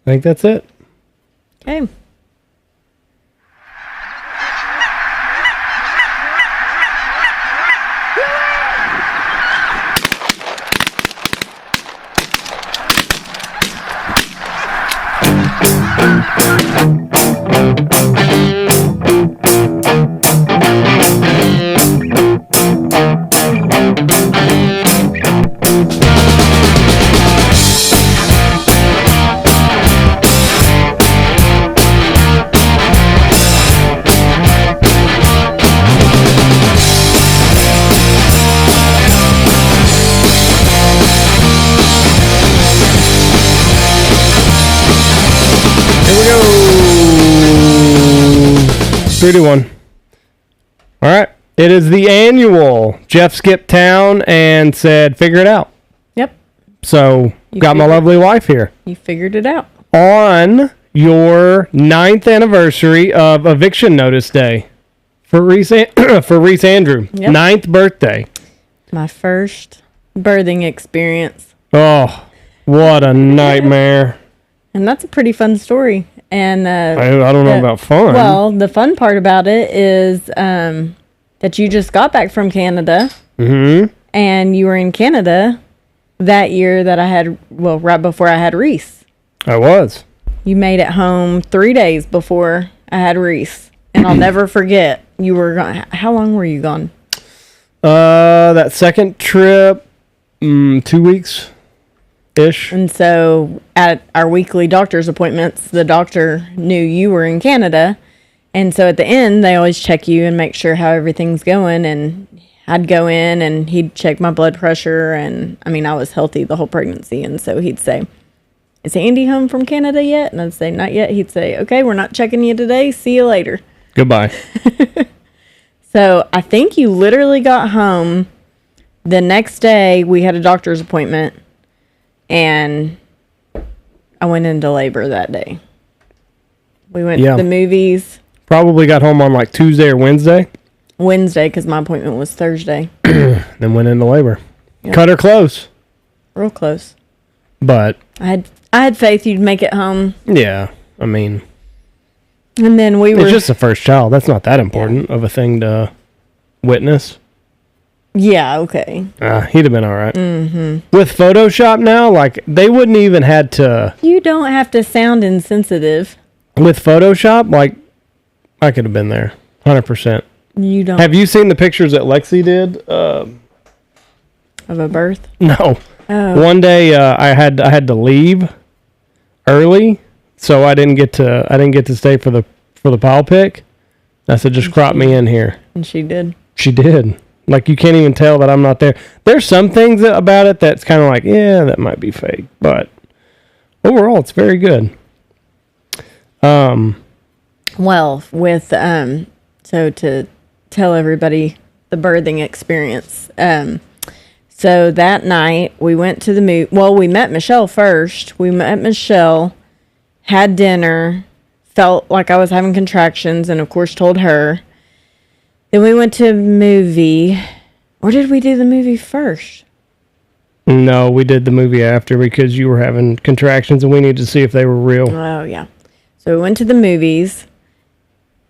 I think that's it. Okay. Here we go. 3, 2, 1. All right. It is the annual. Jeff skipped town and said, figure it out. Yep. So, got my lovely wife here. You figured it out. On your 9th anniversary of Eviction Notice Day for Reese, for Reese Andrew. Yep. 9th birthday. My first birthing experience. Oh, what a nightmare. And that's a pretty fun story. And I don't know about fun. Well, the fun part about it is that you just got back from Canada. Mm-hmm. And you were in Canada that year that I had, well, right before I had Reese. I was. You made it home 3 days before I had Reese. And I'll never forget, you were gone. How long were you gone? That second trip, 2 weeks-ish. And so at our weekly doctor's appointments, the doctor knew you were in Canada. And so at the end, they always check you and make sure how everything's going. And I'd go in and he'd check my blood pressure. And I mean, I was healthy the whole pregnancy. And so he'd say, is Andy home from Canada yet? And I'd say, not yet. He'd say, okay, we're not checking you today. See you later. Goodbye. So I think you literally got home the next day. We had a doctor's appointment and I went into labor that day. We went to the movies. Probably got home on like Tuesday or Wednesday. Wednesday, because my appointment was Thursday. Then went into labor. Yep. Cut her close. Real close. But I had faith you'd make it home. yeah, I mean, And then we were... it's just the first child. That's not that important of a thing to witness. Yeah, okay. He'd have been all right. Mm-hmm. With Photoshop now, like, they wouldn't even had to... You don't have to sound insensitive. With Photoshop, like, I could have been there. 100%. You don't... Have you seen the pictures that Lexi did? Of a birth? No. Oh. One day I had to leave early, so I didn't get to stay for the pile pick. I said, just crop me in here. And she did. She did. Like, you can't even tell that I'm not there. There's some things about it that's kind of like, yeah, that might be fake, but overall, it's very good. Well, with so to tell everybody the birthing experience. So that night we went to the movie. Well, we met Michelle first. We met Michelle, had dinner, felt like I was having contractions, and of course told her. Then we went to a movie. Or did we do the movie first? No, we did the movie after because you were having contractions and we needed to see if they were real. Oh, yeah. So we went to the movies.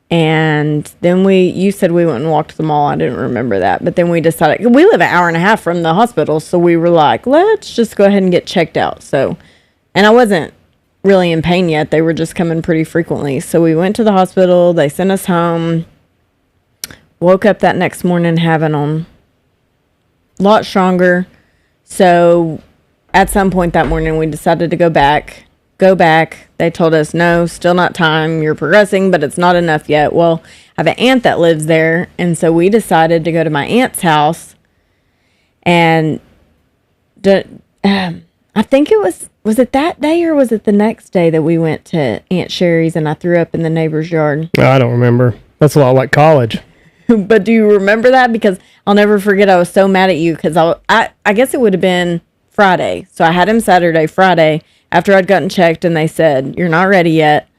And then you said we went and walked the mall. I didn't remember that. But then we decided, we live an hour and a half from the hospital. So we were like, let's just go ahead and get checked out. So, and I wasn't really in pain yet. They were just coming pretty frequently. So we went to the hospital. They sent us home. Woke up that next morning having them a lot stronger. So at some point that morning, we decided to go back. They told us, no, still not time. You're progressing, but it's not enough yet. Well, I have an aunt that lives there. And so we decided to go to my aunt's house. And I think it was it that day or was it the next day that we went to Aunt Sherry's and I threw up in the neighbor's yard? I don't remember. That's a lot like college. But do you remember that? Because I'll never forget, I was so mad at you because I guess it would have been Friday. So I had him Saturday, Friday, after I'd gotten checked, and they said, you're not ready yet.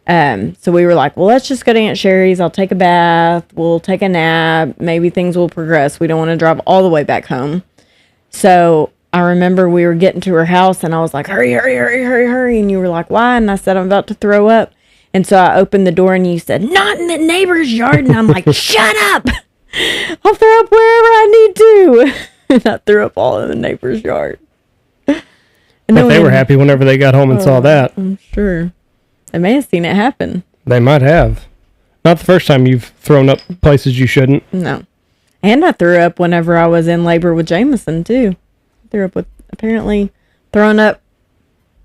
So we were like, well, let's just go to Aunt Sherry's. I'll take a bath. We'll take a nap. Maybe things will progress. We don't want to drive all the way back home. So I remember we were getting to her house and I was like, hurry, hurry, hurry, hurry, hurry. And you were like, why? And I said, I'm about to throw up. And so I opened the door and you said, not in the neighbor's yard. And I'm like, shut up. I'll throw up wherever I need to. And I threw up all in the neighbor's yard. And But they were happy whenever they got home and saw that. I'm sure. They may have seen it happen. They might have. Not the first time you've thrown up places you shouldn't. No. And I threw up whenever I was in labor with Jameson, too. I threw up with, apparently, throwing up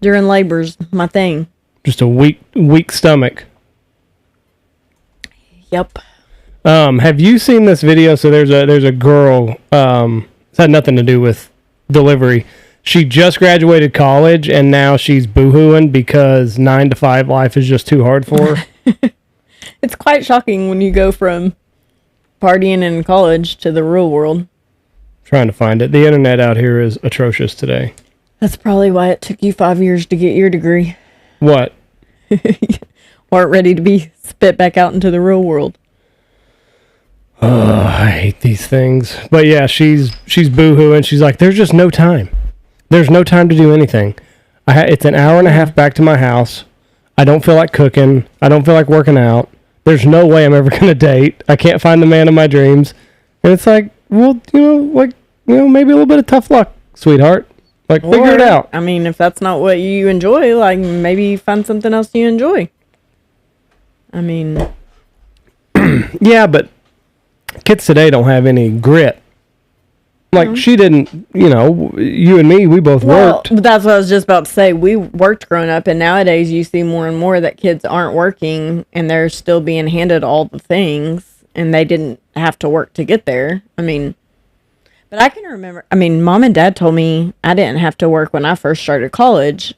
during labor's my thing. Just a weak stomach. Yep. Have you seen this video? So there's a girl, it's had nothing to do with delivery. She just graduated college and now she's boohooing because 9 to 5 life is just too hard for her. It's quite shocking when you go from partying in college to the real world. Trying to find it. The internet out here is atrocious today. That's probably why it took you 5 years to get your degree. What? Weren't ready to be spit back out into the real world. Oh, I hate these things. But yeah, she's boohooing. She's like, there's just no time. There's no time to do anything. It's an hour and a half back to my house. I don't feel like cooking. I don't feel like working out. There's no way I'm ever going to date. I can't find the man of my dreams. And it's like, well, maybe a little bit of tough luck, sweetheart. Like, figure it out. I mean, if that's not what you enjoy, like, maybe find something else you enjoy. I mean. Yeah, but kids today don't have any grit. Like, she didn't, you and me, we both worked. That's what I was just about to say. We worked growing up, and nowadays you see more and more that kids aren't working, and they're still being handed all the things, and they didn't have to work to get there. I mean, but I can remember, Mom and Dad told me I didn't have to work when I first started college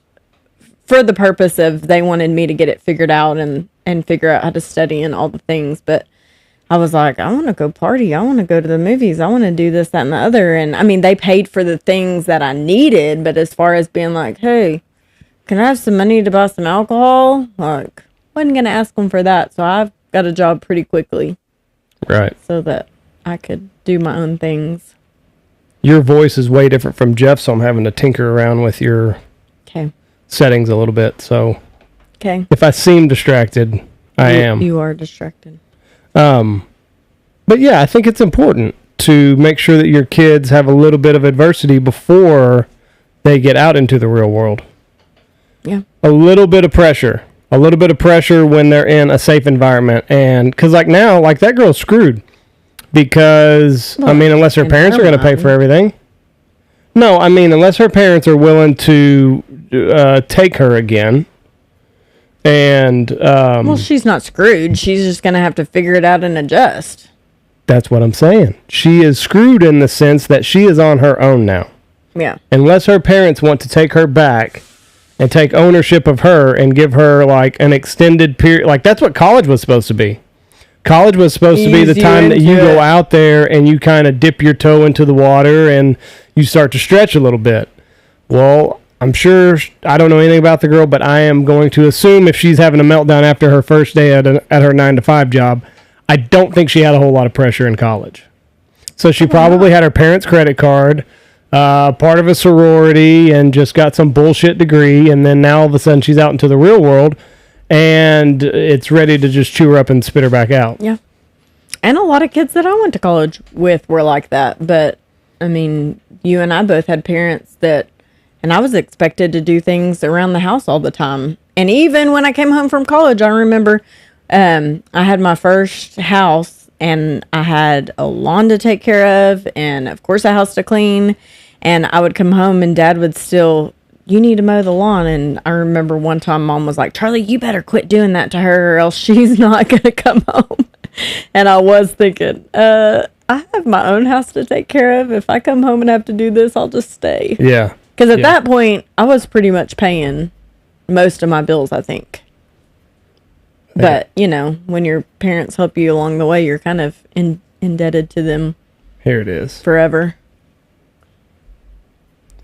for the purpose of they wanted me to get it figured out and figure out how to study and all the things, but I was like, I want to go party. I want to go to the movies. I want to do this, that, and the other. And they paid for the things that I needed. But as far as being like, hey, can I have some money to buy some alcohol? Like, wasn't going to ask them for that. So I got a job pretty quickly. Right. So that I could do my own things. Your voice is way different from Jeff, so I'm having to tinker around with your settings a little bit. So if I seem distracted, I am. You are distracted. But yeah, I think it's important to make sure that your kids have a little bit of adversity before they get out into the real world. Yeah. A little bit of pressure when they're in a safe environment. And cause like now, like that girl's screwed because unless her parents are going to pay for everything. No, unless her parents are willing to, take her again. And she's not screwed. She's just going to have to figure it out and adjust. That's what I'm saying. She is screwed in the sense that she is on her own now. Yeah. Unless her parents want to take her back and take ownership of her and give her like an extended period. Like that's what college was supposed to be. College was supposed to be the time that you go out there and you kind of dip your toe into the water and you start to stretch a little bit. Well, I'm sure, I don't know anything about the girl, but I am going to assume if she's having a meltdown after her first day at her 9 to 5 job, I don't think she had a whole lot of pressure in college. So she probably had her parents' credit card, part of a sorority, and just got some bullshit degree, and then now all of a sudden she's out into the real world, and it's ready to just chew her up and spit her back out. Yeah. And a lot of kids that I went to college with were like that, but, you and I both had parents that. And I was expected to do things around the house all the time. And even when I came home from college, I remember I had my first house and I had a lawn to take care of and, of course, a house to clean. And I would come home and Dad would still, you need to mow the lawn. And I remember one time Mom was like, Charlie, you better quit doing that to her or else she's not going to come home. And I was thinking, I have my own house to take care of. If I come home and have to do this, I'll just stay. Yeah. Because at that point, I was pretty much paying most of my bills, I think. But, when your parents help you along the way, you're kind of indebted to them. Here it is. Forever.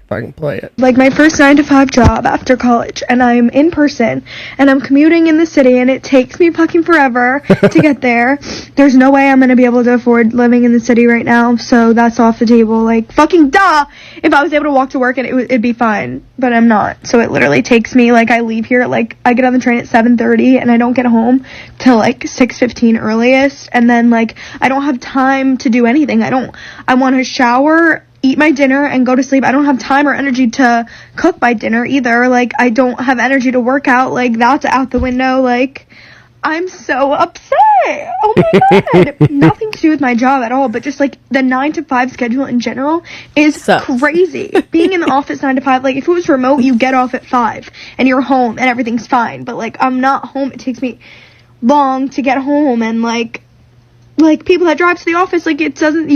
If if I can play it. Like my first 9-to-5 job after college, and I'm in person, and I'm commuting in the city, and it takes me fucking forever to get there. There's no way I'm gonna be able to afford living in the city right now, so that's off the table. Like, fucking duh! If I was able to walk to work, and it'd be fine, but I'm not. So it literally takes me, like, I leave here, like, I get on the train at 7:30, and I don't get home till, like, 6:15 earliest, and then, like, I don't have time to do anything. I want to shower, eat my dinner, and go to sleep. I don't have time or energy to cook my dinner either. Like, I don't have energy to work out. Like, that's out the window. Like, I'm so upset. Oh my God. Nothing to do with my job at all, but just, like, the 9-to-5 schedule in general is crazy. Being in the office 9-to-5, like, if it was remote, you get off at 5, and you're home, and everything's fine. But, like, I'm not home. It takes me long to get home, and, like, people that drive to the office, like, you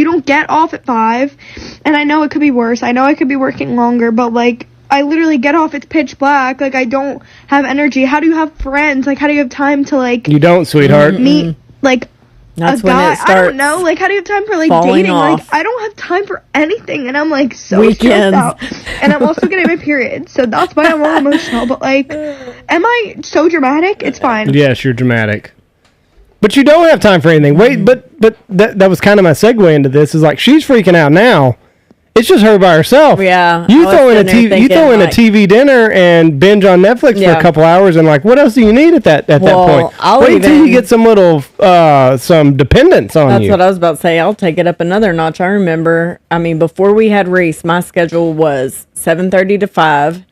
don't get off at 5, and I know it could be worse. I know I could be working longer, but, like, I literally get off, it's pitch black, like, I don't have energy. How do you have friends? Like, how do you have time to, like... You don't, sweetheart. Meet, like, that's a guy. I don't know, like, how do you have time for, like, dating? Off. Like, I don't have time for anything, and I'm, like, so Weekends. stressed out. And I'm also getting my period, so that's why I'm all emotional, but, like, am I so dramatic? It's fine. Yes, you're dramatic. But you don't have time for anything. Wait, but that was kind of my segue into this. Is like she's freaking out now. It's just her by herself. Yeah. You throw in a TV dinner and binge on Netflix for a couple hours, and like, what else do you need at that point? Wait till you get some little some dependence on you. That's what I was about to say. I'll take it up another notch. I remember. I mean, before we had Reese, my schedule was 7:30 to 5,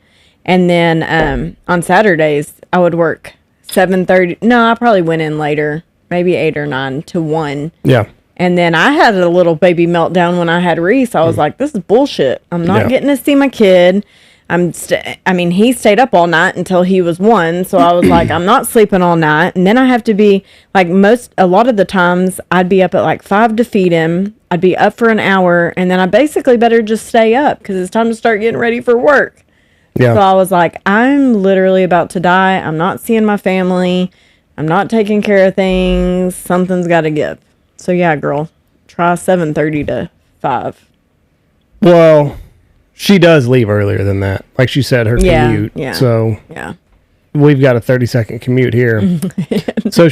and then on Saturdays I would work 7:30. No, I probably went in later. Maybe 8 or 9 to 1. Yeah. And then I had a little baby meltdown when I had Reese. I was like, this is bullshit. I'm not getting to see my kid. He stayed up all night until he was 1. So I was like, I'm not sleeping all night. And then I have to be like a lot of the times I'd be up at like 5 to feed him. I'd be up for an hour. And then I basically better just stay up because it's time to start getting ready for work. Yeah. So I was like, I'm literally about to die. I'm not seeing my family. I'm not taking care of things. Something's got to give. So, yeah, girl, try 7:30 to 5. Well, she does leave earlier than that. Like she said, her commute. Yeah. So, we've got a 30-second commute here. So,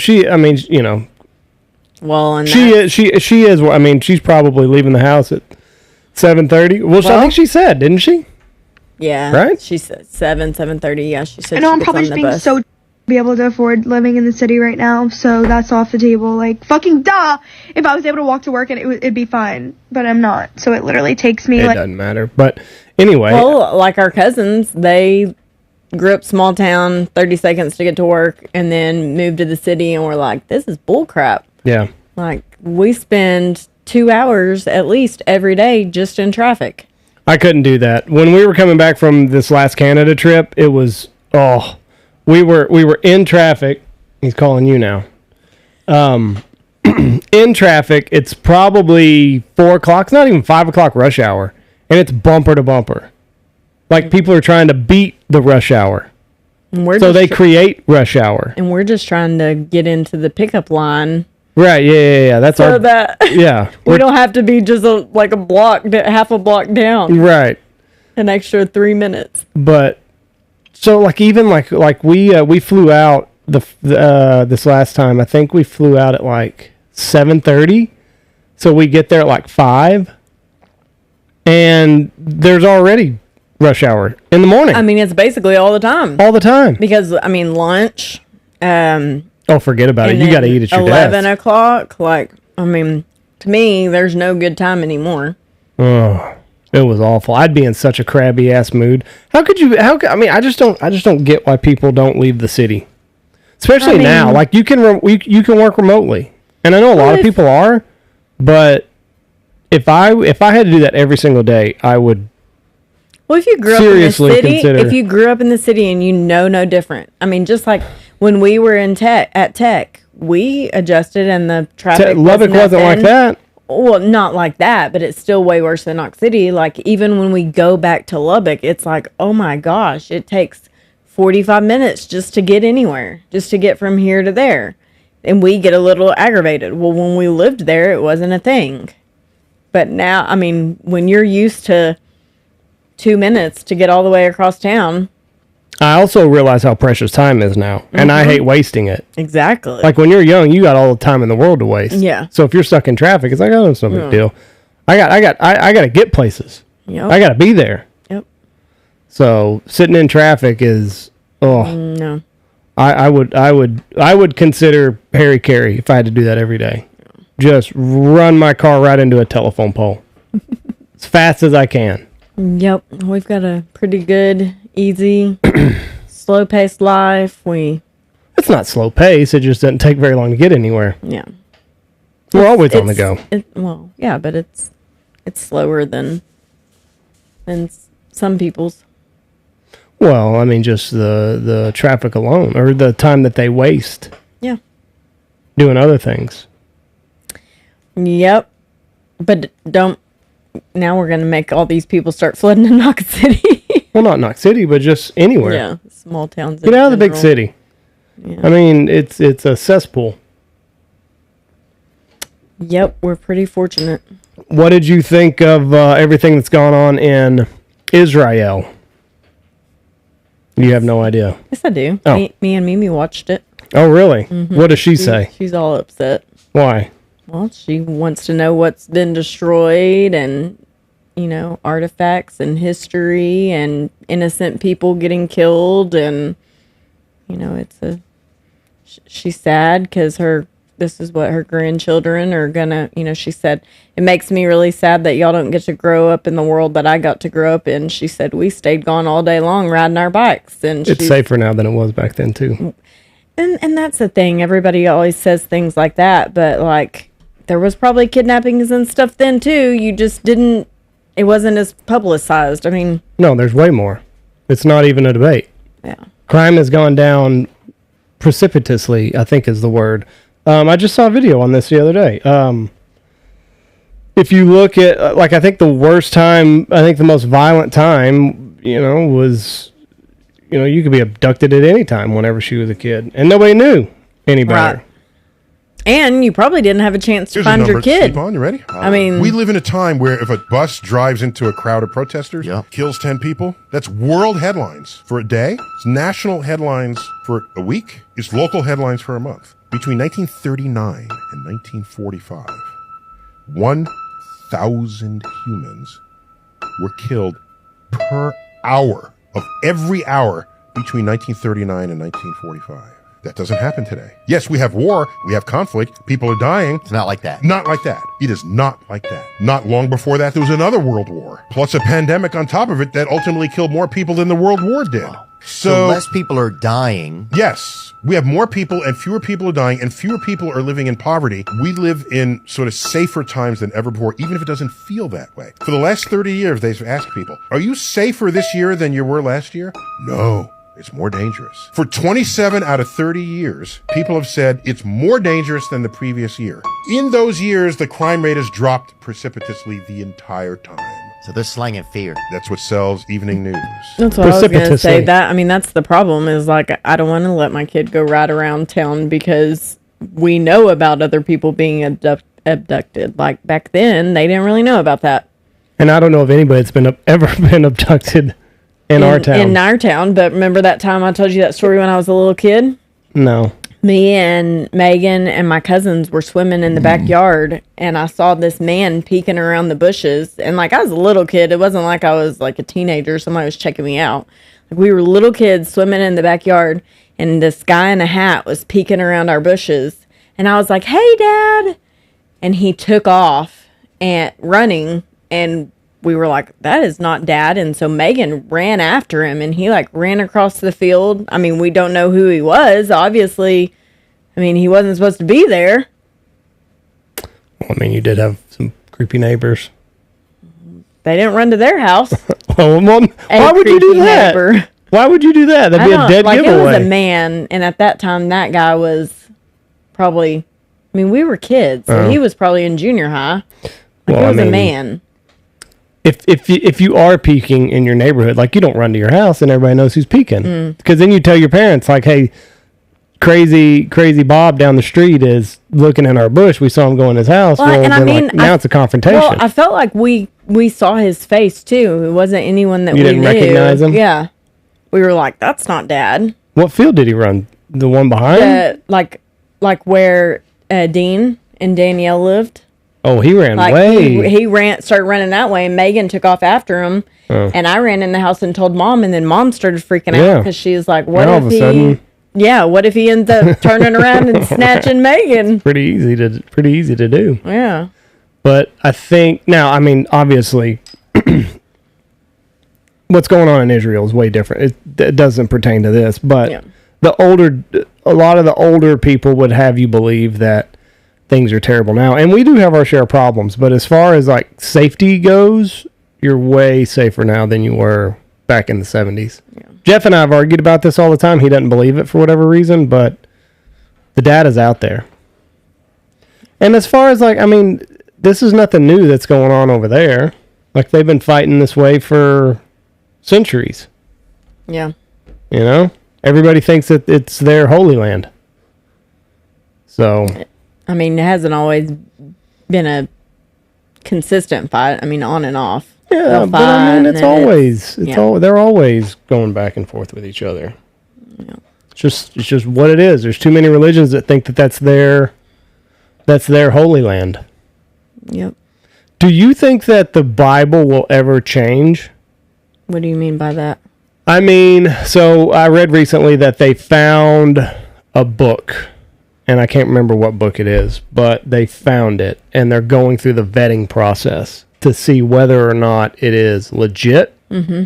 Well, and she is. I mean, she's probably leaving the house at 7:30. Well, I think she said, didn't she? Yeah. Right? She said 7:30. Yeah, she said I know she I'm gets probably on the being bus. so be able to afford living in the city right now, so that's off the table. Like, fucking duh! If I was able to walk to work, and it'd be fine, but I'm not. So it literally takes me. It doesn't matter. But anyway, well, like our cousins, they grew up small town, 30 seconds to get to work, and then moved to the city, and we're like, this is bullcrap. Yeah. Like, we spend 2 hours at least every day just in traffic. I couldn't do that. When we were coming back from this last Canada trip, it was we were in traffic. He's calling you now. In traffic, it's probably 4 o'clock. It's not even 5 o'clock rush hour, and it's bumper to bumper. Like people are trying to beat the rush hour, so they create rush hour. And we're just trying to get into the pickup line. Right? Yeah. That's so our, that we don't have to be just half a block down. Right. An extra 3 minutes. But so we flew out this last time. I think we flew out at like 7:30. So we get there at like 5, and there's already rush hour in the morning. I mean, it's basically all the time. All the time. Because I mean, lunch. Oh, forget about it. You got to eat at your 11 o'clock. Like, I mean, to me, there's no good time anymore. Oh, it was awful. I'd be in such a crabby ass mood. I just don't get why people don't leave the city, especially now. Like you can work remotely, and I know a lot of people are, but if I had to do that every single day, I would. Well, if you grew up in the city, and you know no different. I mean, just like when we were at Tech, we adjusted and the traffic. Lubbock wasn't like that. Well, not like that, but it's still way worse than Knox City. Like even when we go back to Lubbock, it's like, oh my gosh, it takes 45 minutes just to get anywhere, just to get from here to there, and we get a little aggravated. Well, when we lived there, it wasn't a thing, but now, I mean, when you're used to 2 minutes to get all the way across town. I also realize how precious time is now, and I hate wasting it. Exactly. Like when you're young, you got all the time in the world to waste. Yeah. So if you're stuck in traffic, it's like, oh, it's no big deal. I got to get places. Yep. I got to be there. Yep. So sitting in traffic is No. I would consider Harry Carey if I had to do that every day. Just run my car right into a telephone pole as fast as I can. Yep. We've got a pretty good, easy, slow-paced life. It's not slow pace. It just doesn't take very long to get anywhere. Yeah. We're always on the go. Well, yeah, but it's slower than some people's. Well, I mean, just the traffic alone, or the time that they waste. Yeah. Doing other things. Yep. But now we're going to make all these people start flooding in Knox City. Well, not Knox City, but just anywhere. Yeah, small towns. Get out of the big city. Yeah. I mean, it's a cesspool. Yep, we're pretty fortunate. What did you think of everything that's gone on in Israel? You have no idea. Yes, I do. Oh. Me and Mimi watched it. Oh, really? Mm-hmm. What does she say? She's all upset. Why? Well, she wants to know what's been destroyed and, artifacts and history and innocent people getting killed. And, she's sad because this is what her grandchildren are gonna, she said, it makes me really sad that y'all don't get to grow up in the world that I got to grow up in. She said, we stayed gone all day long riding our bikes. And it's safer now than it was back then, too. And that's the thing. Everybody always says things like that, but there was probably kidnappings and stuff then too. You just didn't. It wasn't as publicized. I mean, no, there's way more. It's not even a debate. Yeah, crime has gone down precipitously, I think is the word. I just saw a video on this the other day. If you look at I think the worst time, I think the most violent time, was. You could be abducted at any time whenever she was a kid, and nobody knew any better. Right. And you probably didn't have a chance to find your kid. You ready? I mean, we live in a time where if a bus drives into a crowd of protesters, kills 10 people, that's world headlines for a day. It's national headlines for a week. It's local headlines for a month. Between 1939 and 1945, 1,000 humans were killed per hour. Of every hour between 1939 and 1945. That doesn't happen today. Yes, we have war, we have conflict, people are dying. It's not like that. Not like that. It is not like that. Not long before that, there was another world war, plus a pandemic on top of it that ultimately killed more people than the world war did. Wow. So less people are dying. Yes. We have more people and fewer people are dying and fewer people are living in poverty. We live in sort of safer times than ever before, even if it doesn't feel that way. For the last 30 years, they've asked people, are you safer this year than you were last year? No. It's more dangerous. For 27 out of 30 years, people have said it's more dangerous than the previous year. In those years, the crime rate has dropped precipitously the entire time. So they're slanging fear. That's what sells evening news. That's what I was going to say. That's the problem is I don't want to let my kid go ride around town because we know about other people being abducted. Like back then, they didn't really know about that. And I don't know if anybody that's ever been abducted in our town. In our town, but remember that time I told you that story when I was a little kid? No. Me and Megan and my cousins were swimming in the backyard, and I saw this man peeking around the bushes. And I was a little kid. It wasn't like I was a teenager. Somebody was checking me out. We were little kids swimming in the backyard, and this guy in a hat was peeking around our bushes. And I was like, "Hey, Dad!" And he took off and running, and we were like, that is not Dad. And so Megan ran after him, and he ran across the field. I mean, we don't know who he was. Obviously, he wasn't supposed to be there. Well, you did have some creepy neighbors. They didn't run to their house. Why would you do that? Neighbor. Why would you do that? That'd be a dead giveaway. It was a man, and at that time, that guy was probably, we were kids, so he was probably in junior high. He was a man. If you are peeking in your neighborhood, you don't run to your house and everybody knows who's peeking. Because then you tell your parents, hey, crazy Bob down the street is looking in our bush. We saw him go in his house. Now it's a confrontation. Well, I felt like we we saw his face too. It wasn't anyone that You we didn't knew. recognize him? Yeah. We were like, that's not Dad. What field did he run? The one behind? Like where Dean and Danielle lived. Oh, he ran Like way. he started running that way, and Megan took off after him. Oh. And I ran in the house and told Mom, and then Mom started freaking out because she was like, "What Now all if of a sudden- what if he ends up turning around and snatching Megan?" Pretty easy to do. Yeah. But I think now, I mean, obviously, what's going on in Israel is way different. It doesn't pertain to this, but a lot of the older people would have you believe that things are terrible now, and we do have our share of problems. But as far as like safety goes, you're way safer now than you were back in the 70s. Yeah. Jeff and I have argued about this all the time. He doesn't believe it for whatever reason, but the data's out there. And as far as like, I mean, this is nothing new that's going on over there. Like they've been fighting this way for centuries. Yeah. You know, everybody thinks that it's their holy land. So, I mean, it hasn't always been a consistent fight. I mean, on and off. Yeah, but I mean, they're always going back and forth with each other. Yeah. It's just what it is. There's too many religions that think that that's their holy land. Yep. Do you think that the Bible will ever change? What do you mean by that? I mean, so I read recently that they found a book, and I can't remember what book it is, but they found it, and they're going through the vetting process to see whether or not it is legit. Mm-hmm.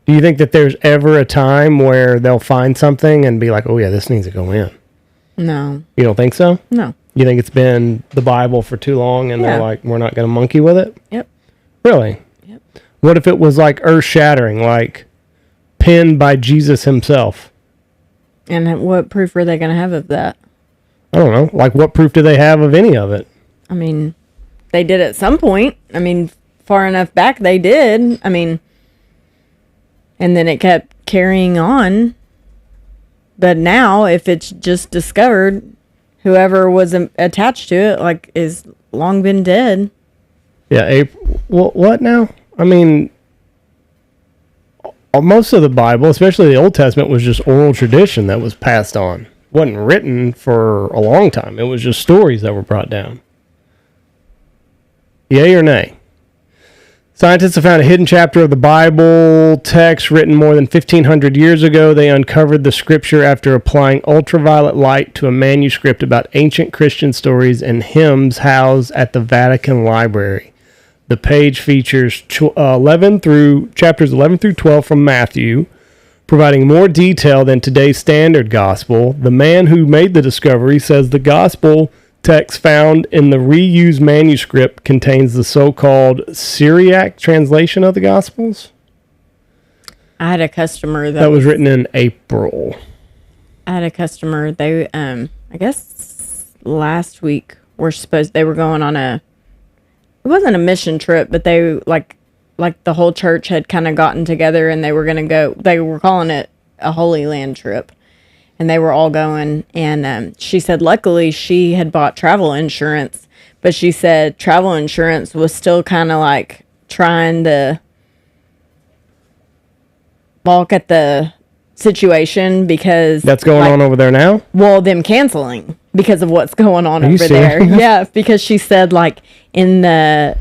Do you think that there's ever a time where they'll find something and be like, oh yeah, this needs to go in? No. You don't think so? No. You think it's been the Bible for too long and they're like, we're not going to monkey with it? Yep. Really? Yep. What if it was like earth-shattering, like penned by Jesus himself? And what proof are they going to have of that? I don't know. Like, what proof do they have of any of it? I mean, they did at some point. I mean, far enough back they did. I mean, and then it kept carrying on. But now, if it's just discovered, whoever was attached to it, like, is long been dead. Yeah, what now? I mean, most of the Bible, especially the Old Testament, was just oral tradition that was passed on. It wasn't written for a long time. It was just stories that were brought down. Yay or nay? Scientists have found a hidden chapter of the Bible text written more than 1,500 years ago. They uncovered the scripture after applying ultraviolet light to a manuscript about ancient Christian stories and hymns housed at the Vatican Library. The page features chapters 11 through 12 from Matthew, providing more detail than today's standard gospel. The man who made the discovery says the gospel text found in the reused manuscript contains the so-called Syriac translation of the Gospels. I had a customer that was written in April. I had a customer. They, I guess last week they were going on it wasn't a mission trip, but they like the whole church had kind of gotten together and they were going to go. They were calling it a Holy Land trip. And they were all going, and she said luckily she had bought travel insurance, but she said travel insurance was still kind of like trying to balk at the situation because... That's going on over there now? Well, them canceling because of what's going on over there. Yeah, because she said like in the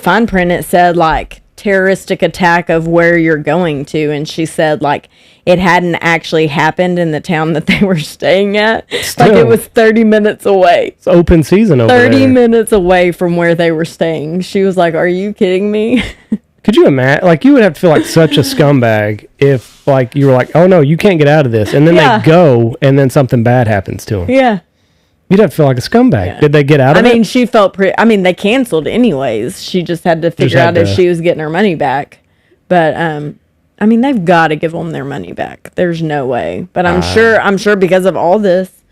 fine print it said like terroristic attack of where you're going to, and she said like it hadn't actually happened in the town that they were staying at. Still, like it was 30 minutes away. It's open season over 30 there. minutes away from where they were staying. She was like, are you kidding me? Could you imagine? Like, you would have to feel like such a scumbag if like you were like, oh no, you can't get out of this, and then they go and then something bad happens to them. Yeah. You'd have to feel like a scumbag. Yeah. Did they get out of it? I mean, she felt they canceled anyways. She just had to figure out if she was getting her money back. But, I mean, they've got to give them their money back. There's no way. But I'm sure because of all this,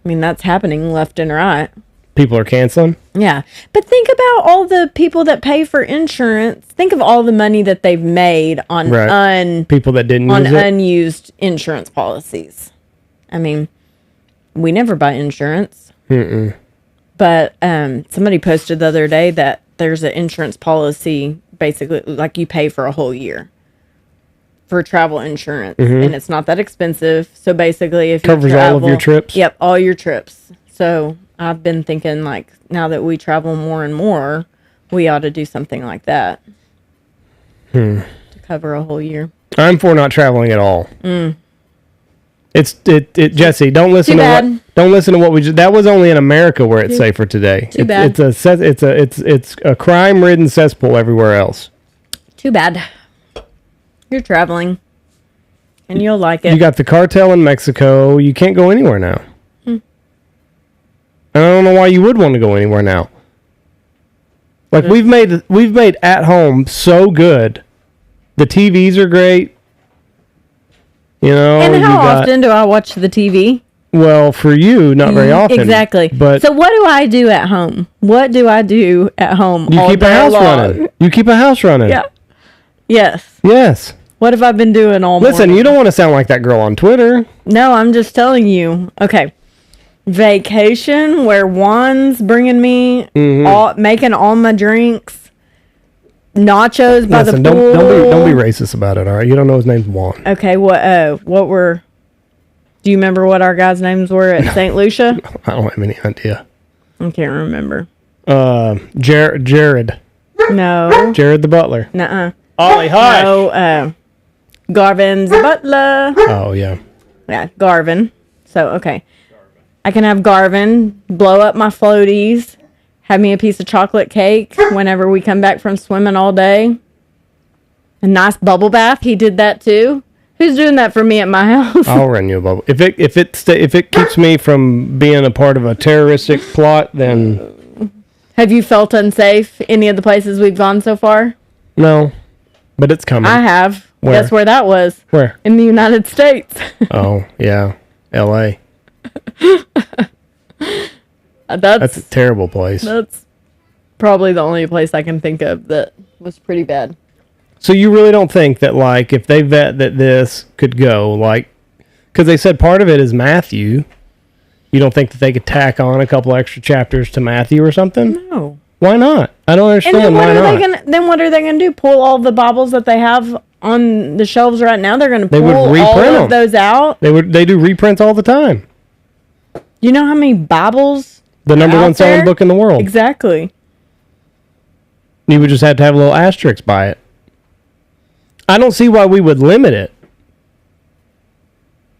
I mean, that's happening left and right. People are canceling? Yeah. But think about all the people that pay for insurance. Think of all the money that they've made on people that didn't use it. Unused insurance policies. I mean, we never buy insurance. Mm-mm. But somebody posted the other day that there's an insurance policy basically like you pay for a whole year for travel insurance, and it's not that expensive. So basically, if Covers you travel, all of your trips? Yep, all your trips. So I've been thinking, like, now that we travel more and more, we ought to do something like that to cover a whole year. I'm for not traveling at all. Jesse, don't listen to what we just. That was only in America where it's safer today. Too bad. It's a crime-ridden cesspool everywhere else. Too bad. You're traveling, and you'll like it. You got the cartel in Mexico. You can't go anywhere now. I don't know why you would want to go anywhere now. Like we've made at home so good. The TVs are great. You know. And how often do I watch the TV? Well, for you, not very often. Exactly. But so what do I do at home? What do I do at home? You all keep a day house long? running. You keep a house running. Yeah. Yes. Yes. What have I been doing all morning? Listen, you don't want to sound like that girl on Twitter. No, I'm just telling you. Okay. Vacation where Juan's bringing me making all my drinks, nachos by the pool. Don't be racist about it. All right, you don't know his name's Juan. Okay, what were? Do you remember what our guys' names were at St. Lucia? I don't have any idea. I can't remember. Jared. No. Jared the butler. Nuh-uh. Ollie, hush. No. Garvin's the butler. Oh yeah. Yeah, Garvin. So okay. I can have Garvin blow up my floaties, have me a piece of chocolate cake whenever we come back from swimming all day. A nice bubble bath. He did that too. Who's doing that for me at my house? I'll run you a bubble. If it keeps me from being a part of a terroristic plot, then. Have you felt unsafe any of the places we've gone so far? No, but it's coming. I have. Where? Guess where that was? Where? In the United States. Oh yeah, L.A. That's a terrible place. That's probably the only place I can think of that was pretty bad. So you really don't think that, like, if they vet that this could go, like, because they said part of it is Matthew, you don't think that they could tack on a couple extra chapters to Matthew or something? No. Why not? I don't understand why not. Then what are they going to do? Pull all the Bibles that they have on the shelves right now? They're going to pull all of those out? They do reprints all the time. You know how many Bibles? The number one selling book in the world. Exactly. You would just have to have a little asterisk by it. I don't see why we would limit it.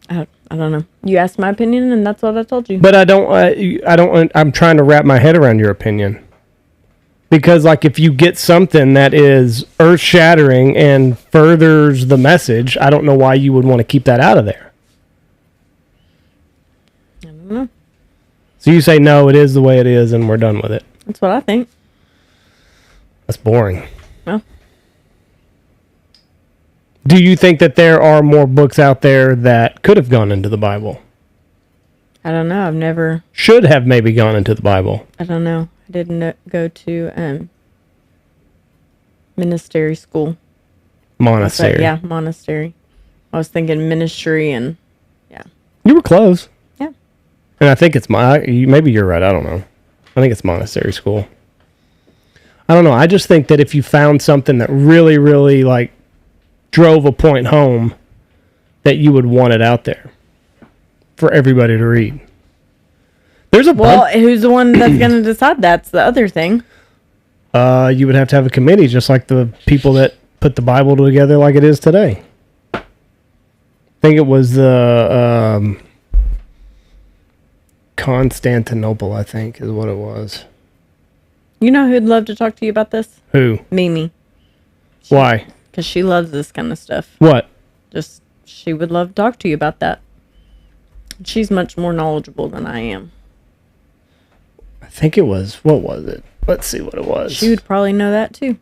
I don't know. You asked my opinion, and that's what I told you. But I don't. I'm trying to wrap my head around your opinion. Because, like, if you get something that is earth-shattering and furthers the message, I don't know why you would want to keep that out of there. I don't know. So you say, no, it is the way it is, and we're done with it. That's what I think. That's boring. Well. Do you think that there are more books out there that could have gone into the Bible? I don't know. I've never... Should have maybe gone into the Bible. I don't know. I didn't go to ministry school. Monastery. Yeah, monastery. I was thinking ministry and... Yeah. You were close. Yeah. And I think it's maybe you're right. I don't know. I think it's monastery school. I don't know. I just think that if you found something that really, really, like, drove a point home, that you would want it out there for everybody to read. There's a who's the one that's going to decide? That's the other thing. You would have to have a committee, just like the people that put the Bible together like it is today. I think it was the Constantinople, I think, is what it was. You know who'd love to talk to you about this? Who? Mimi. Why? Because she loves this kind of stuff. What? Just, she would love to talk to you about that. She's much more knowledgeable than I am. I think it was, what was it? Let's see what it was. She would probably know that too.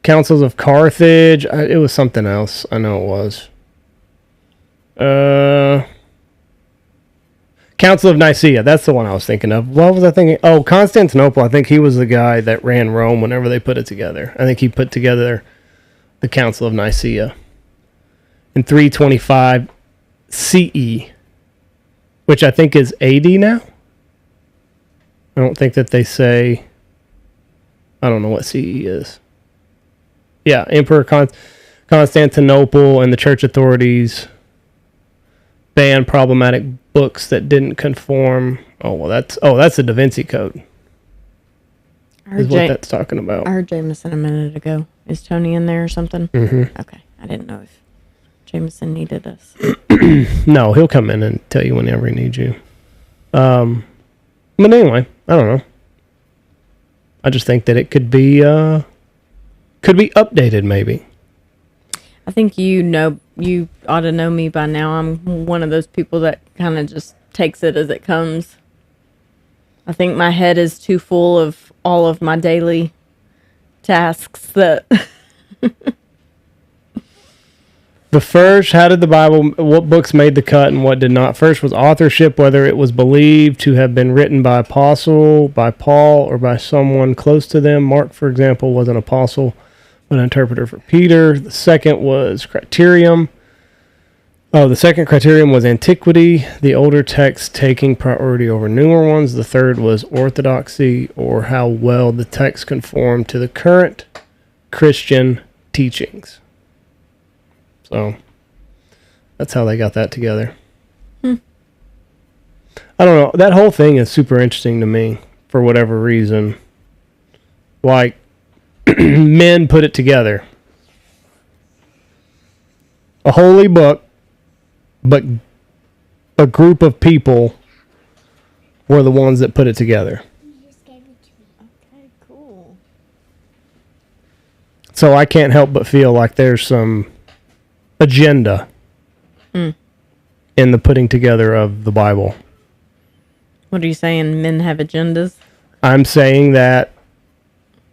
Councils of Carthage. It was something else. I know it was. Council of Nicaea. That's the one I was thinking of. What was I thinking? Oh, Constantinople. I think he was the guy that ran Rome whenever they put it together. I think he put together the Council of Nicaea in 325 CE, which I think is AD now. I don't think that they say... I don't know what CE is. Emperor Constantinople and the church authorities banned problematic books that didn't conform. That's the Da Vinci Code. Is what that's talking about. I heard Jameson a minute ago. Is Tony in there or something? Mm-hmm. Okay. I didn't know if Jameson needed us. No, he'll come in and tell you whenever he needs you. But anyway, I don't know. I just think that it could be updated maybe. I think you ought to know me by now. I'm one of those people that kind of just takes it as it comes. I think my head is too full of all of my daily tasks that... The first, how did the Bible, what books made the cut and what did not? First was authorship, whether it was believed to have been written by apostle, by Paul, or by someone close to them. Mark, for example, was an apostle, but an interpreter for Peter. The second was criterion. The second criterion was antiquity, the older texts taking priority over newer ones. The third was orthodoxy, or how well the text conformed to the current Christian teachings. So, that's how they got that together. I don't know. That whole thing is super interesting to me, for whatever reason. Like, men put it together. A holy book, but a group of people were the ones that put it together. Okay, cool. So I can't help but feel like there's some agenda in the putting together of the Bible. What are you saying? Men have agendas? I'm saying that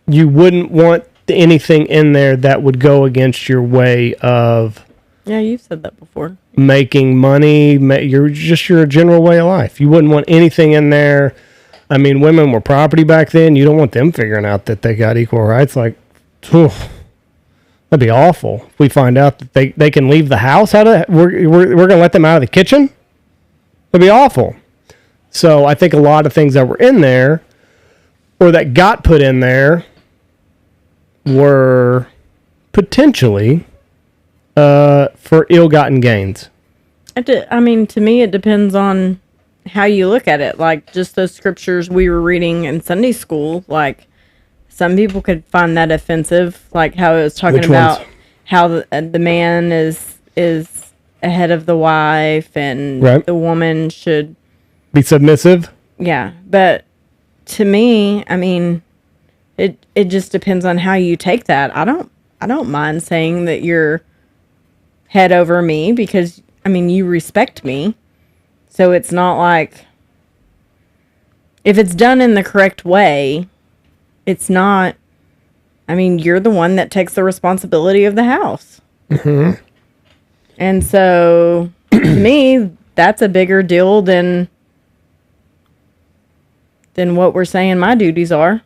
you wouldn't want anything in there that would go against your way of... Yeah, you've said that before. Making money, your general way of life. You wouldn't want anything in there. I mean, women were property back then. You don't want them figuring out that they got equal rights. Like, that'd be awful. If we find out that they can leave the house we're going to let them out of the kitchen. That'd be awful. So I think a lot of things that were in there, or that got put in there, were potentially for ill-gotten gains. I mean, to me, it depends on how you look at it. Like, just those scriptures we were reading in Sunday school, like, some people could find that offensive, like how it was talking about how the man is ahead of the wife, and the woman should be submissive. Yeah, but to me, I mean, it just depends on how you take that. I don't mind saying that you're head over me, because I mean, you respect me. So it's not like, if it's done in the correct way, it's not, I mean, you're the one that takes the responsibility of the house. Mm-hmm. And so to me, that's a bigger deal than what we're saying my duties are.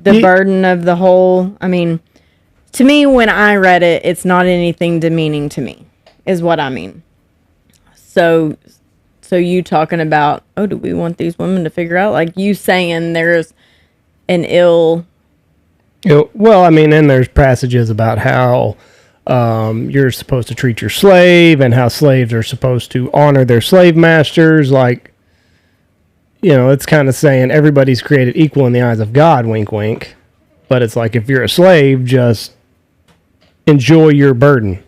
The burden of the whole, I mean, to me, when I read it, it's not anything demeaning to me, is what I mean. So you talking about, do we want these women to figure out? Like, you saying there's an ill... Well, I mean, and there's passages about how you're supposed to treat your slave, and how slaves are supposed to honor their slave masters. Like, it's kind of saying everybody's created equal in the eyes of God, wink, wink. But it's like, if you're a slave, just enjoy your burden.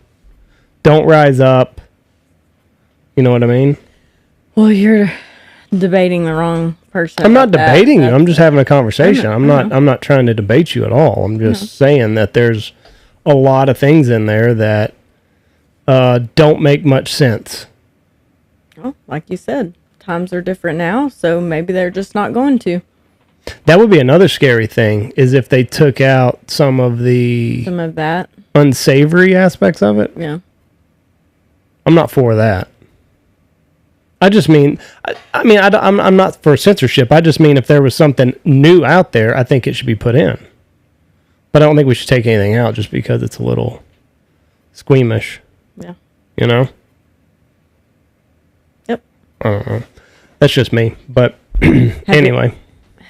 Don't rise up. You know what I mean? Well, you're debating the wrong person. I'm not debating you. I'm just having a conversation. I'm not trying to debate you at all. I'm just saying that there's a lot of things in there that don't make much sense. Well, like you said, times are different now, so maybe they're just not going to. That would be another scary thing, is if they took out some of that unsavory aspects of it. Yeah. I'm not for that. I just mean, I'm not for censorship. I just mean, if there was something new out there, I think it should be put in. But I don't think we should take anything out just because it's a little squeamish. Yeah. Yep. I don't know. That's just me. But anyway.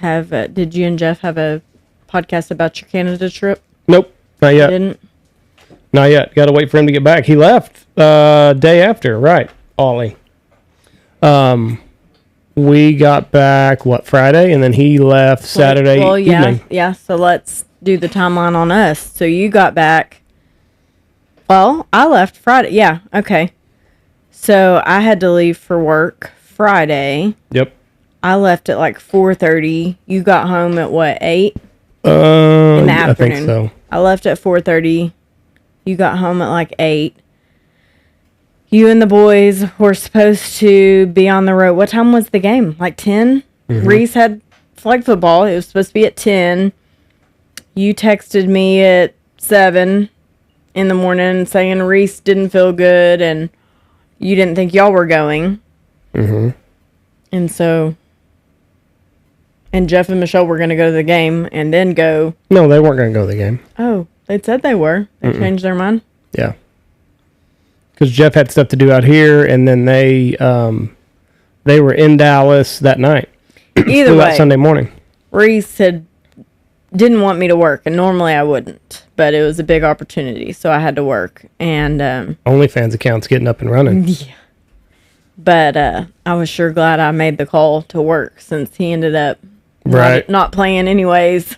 Did you and Jeff have a podcast about your Canada trip? Nope. Not yet. Didn't. Not yet. Got to wait for him to get back. He left day after, right? Ollie. We got back Friday, and then he left Saturday evening. Yeah. So let's do the timeline on us. So you got back. Well, I left Friday. Yeah. Okay. So I had to leave for work Friday. Yep. I left at like 4:30. You got home at what, 8? In the afternoon. I think so. I left at 4:30. You got home at like 8. You and the boys were supposed to be on the road. What time was the game? Like 10? Mm-hmm. Reese had flag football. It was supposed to be at 10. You texted me at 7 in the morning saying Reese didn't feel good and you didn't think y'all were going. Mm-hmm. And so... And Jeff and Michelle were going to go to the game and then go... No, they weren't going to go to the game. Oh, they said they were. They changed their mind? Yeah. Because Jeff had stuff to do out here, and then they were in Dallas that night. Either way, Sunday morning. Reese didn't want me to work, and normally I wouldn't, but it was a big opportunity, so I had to work. And OnlyFans account's getting up and running. Yeah. But I was sure glad I made the call to work since he ended up not playing anyways.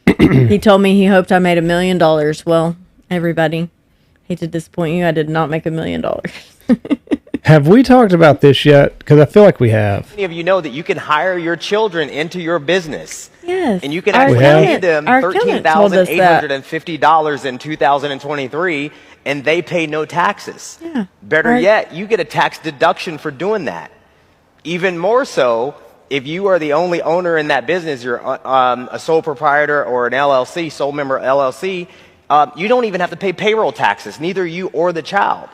He told me he hoped I made $1 million. Well, everybody, hate to disappoint you, I did not make $1 million. Have we talked about this yet? Because I feel like we have. Many of you know that you can hire your children into your business. Yes. And you can actually pay them $13,850 in 2023, and they pay no taxes. Yeah. Better yet, you get a tax deduction for doing that. Even more so, if you are the only owner in that business, you're a sole proprietor or an LLC, sole member LLC, you don't even have to pay payroll taxes, neither you or the child.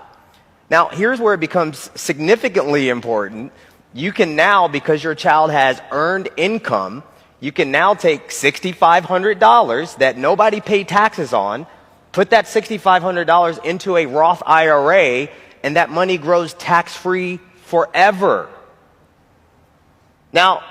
Now, here's where it becomes significantly important. You can now, because your child has earned income, you can now take $6,500 that nobody paid taxes on, put that $6,500 into a Roth IRA, and that money grows tax-free forever. Now,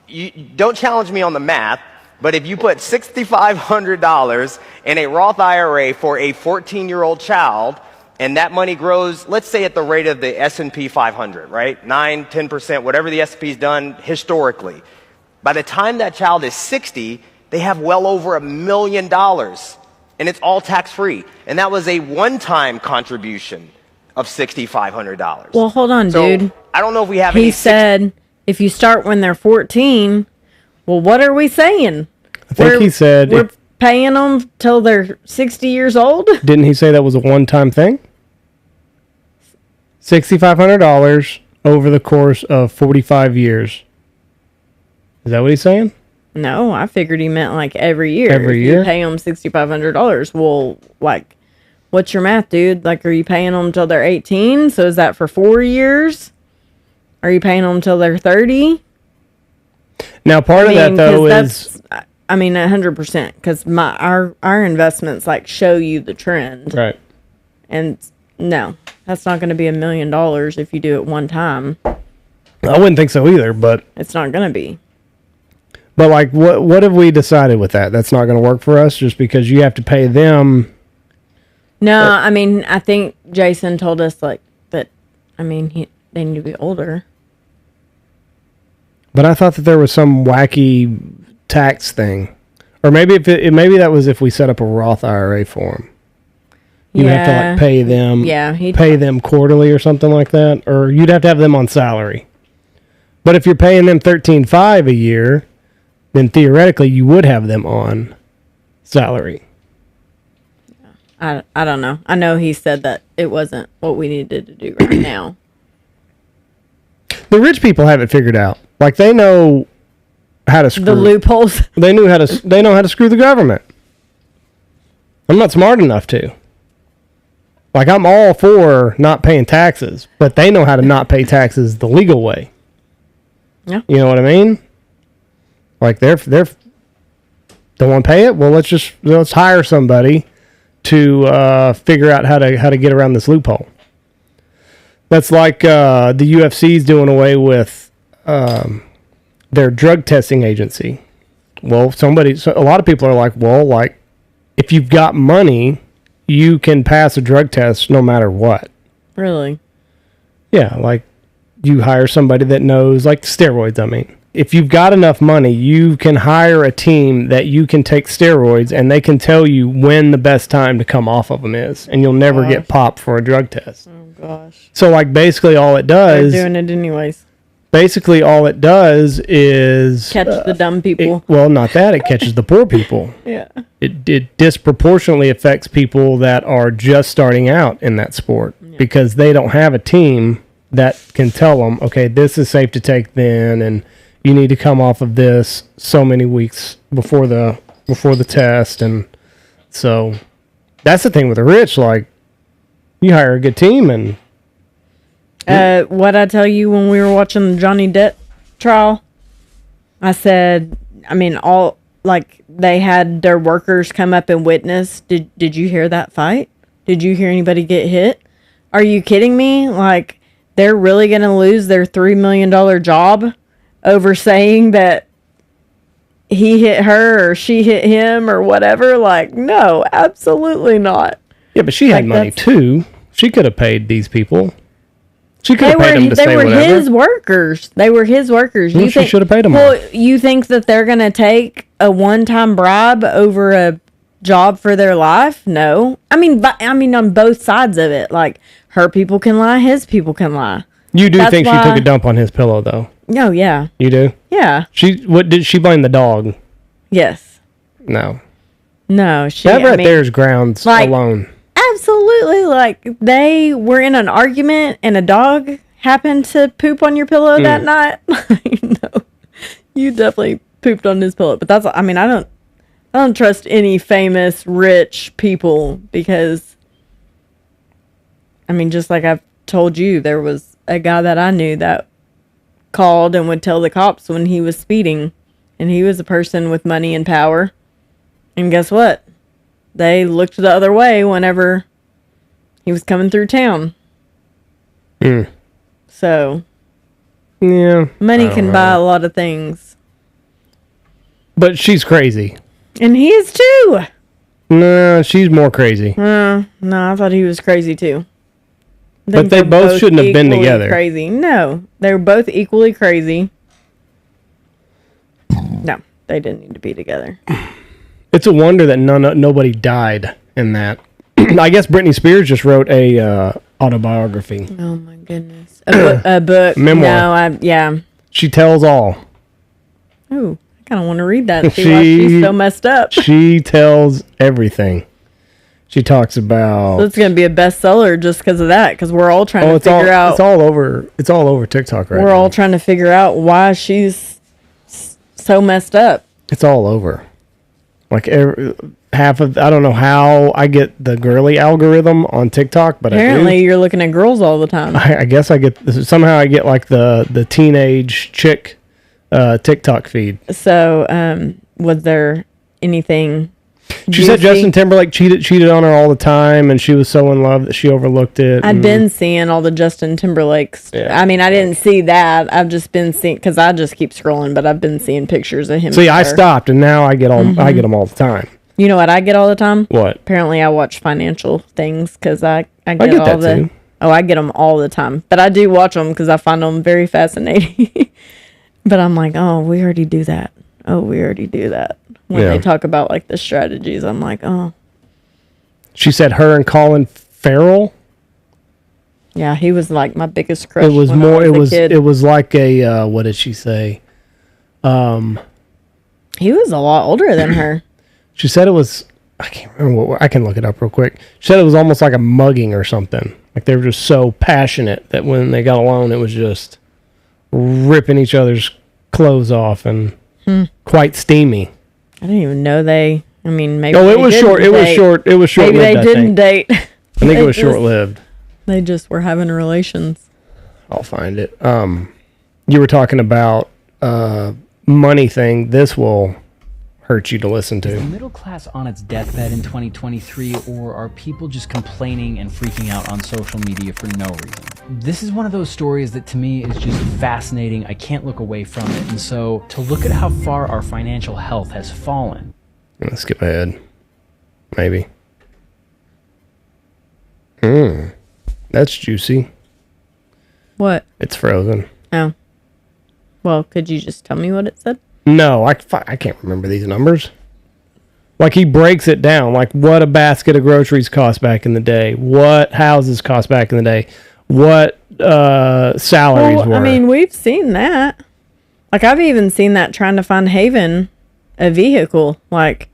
you don't challenge me on the math, but if you put $6,500 in a Roth IRA for a 14-year-old child, and that money grows, let's say at the rate of the S&P 500, right? 9, 10%, whatever the S&P's done historically. By the time that child is 60, they have well over $1 million, and it's all tax-free. And that was a one-time contribution of $6,500. Well, hold on, dude. I don't know if we have any... He said, if you start when they're 14, well, what are we saying? I think he said... We're paying them till they're 60 years old? Didn't he say that was a one-time thing? $6,500 over the course of 45 years. Is that what he's saying? No, I figured he meant like every year. Every year? You pay them $6,500. Well, like, what's your math, dude? Like, are you paying them till they're 18? So is that for 4 years? Are you paying them till they're 30? Now, part of that, though, is... I mean, 100%, because our investments, like, show you the trend. Right. And, no, that's not going to be $1 million if you do it one time. I wouldn't think so either, but... It's not going to be. But, like, what have we decided with that? That's not going to work for us just because you have to pay them... No, I mean, I think Jason told us, like, that, I mean, they need to be older. But I thought that there was some wacky tax thing. Or maybe maybe that was if we set up a Roth IRA for them. You have to, like, pay them. Yeah. Pay them quarterly or something like that. Or you'd have to have them on salary. But if you're paying them $13,500 a year, then theoretically you would have them on salary. I don't know. I know he said that it wasn't what we needed to do right now. The rich people have it figured out. Like, they know how to screw the loopholes. They know how to screw the government. I'm not smart enough to. Like, I'm all for not paying taxes, but they know how to not pay taxes the legal way. Yeah. You know what I mean? Like, they're don't want to pay it. Well, let's hire somebody to figure out how to get around this loophole. That's like the UFC's doing away with their drug testing agency. Well, a lot of people are like, well, like, if you've got money, you can pass a drug test no matter what. Really? Yeah, like you hire somebody that knows, like steroids, I mean. If you've got enough money, you can hire a team that you can take steroids and they can tell you when the best time to come off of them is. And you'll never get popped for a drug test. Oh, gosh. So, like, basically all it does... They're doing it anyways. Basically all it does is... Catch the dumb people. Well, not that. It catches the poor people. Yeah. It disproportionately affects people that are just starting out in that sport because they don't have a team that can tell them, okay, this is safe to take then, and you need to come off of this so many weeks before the test. And so that's the thing with the rich, like you hire a good team. And what I tell you when we were watching the Johnny Depp trial, I said, I mean, all like they had their workers come up and witness. Did you hear that fight? Did you hear anybody get hit? Are you kidding me? Like, they're really going to lose their $3 million job over saying that he hit her or she hit him or whatever? Like, no, absolutely not. Yeah, but she had money too. She could have paid these people. She could have paid them to say whatever. They were his workers. They were his workers. Well, she should have paid them. Well, you think that they're going to take a one-time bribe over a job for their life? No. I mean, on both sides of it. Like, her people can lie, his people can lie. You do think she took a dump on his pillow, though? Oh, yeah. You do? Yeah. What did she blame the dog? Yes. No. No, she... That right there is grounds alone. Absolutely. Like, they were in an argument and a dog happened to poop on your pillow that night. No. You definitely pooped on his pillow. But that's... I mean, I don't trust any famous, rich people because... I mean, just like I've told you, there was a guy that I knew that called and would tell the cops when he was speeding. And he was a person with money and power. And guess what? They looked the other way whenever he was coming through town. So, yeah, money can buy a lot of things. But she's crazy. And he is too. No, she's more crazy. No, I thought he was crazy too. But they both shouldn't have been together. Crazy. No, they were both equally crazy. No, they didn't need to be together. It's a wonder that nobody died in that. I guess Britney Spears just wrote a autobiography. Oh my goodness, a book, memoir. No, yeah. She tells all. Ooh, I kind of want to read that. See why she's so messed up. She tells everything. She talks about. So it's going to be a bestseller just because of that. Because we're all trying to figure out. It's all over. It's all over TikTok right now. We're all trying to figure out why she's so messed up. It's all over. Like half of, I don't know how I get the girly algorithm on TikTok, but apparently you're looking at girls all the time. I guess I get like the teenage chick TikTok feed. So was there anything? She said Justin Timberlake cheated on her all the time, and she was so in love that she overlooked it. I've been seeing all the Justin Timberlakes. Yeah. I mean, I didn't see that. I've just been seeing, because I just keep scrolling, but I've been seeing pictures of him. See, I stopped, and now I get I get them all the time. You know what I get all the time? What? Apparently, I watch financial things because I get all that the. Too. Oh, I get them all the time, but I do watch them because I find them very fascinating. But I'm like, oh, we already do that. Oh, we already do that. When they talk about like the strategies, I'm like, oh. She said her and Colin Farrell. Yeah, he was like my biggest crush. It was more. It was like a. What did she say? He was a lot older than her. She said it was. I can't remember. I can look it up real quick. She said it was almost like a mugging or something. Like they were just so passionate that when they got alone, it was just ripping each other's clothes off and quite steamy. I didn't even know they. I mean, maybe. Oh, it was short. It was short. It was short. Maybe they didn't date. I think it was short lived. They just were having relations. I'll find it. You were talking about money thing. This will hurt you to listen to. Is the middle class on its deathbed in 2023, or are people just complaining and freaking out on social media for no reason? This is one of those stories that to me is just fascinating. I can't look away from it. And so to look at how far our financial health has fallen. Let's skip ahead. maybe. That's juicy. What? It's frozen. Oh. Well, could you just tell me what it said? No, I can't remember these numbers. Like, he breaks it down, like what a basket of groceries cost back in the day, what houses cost back in the day, what salaries were. I mean, we've seen that. Like, I've even seen that trying to find Haven a vehicle. Like,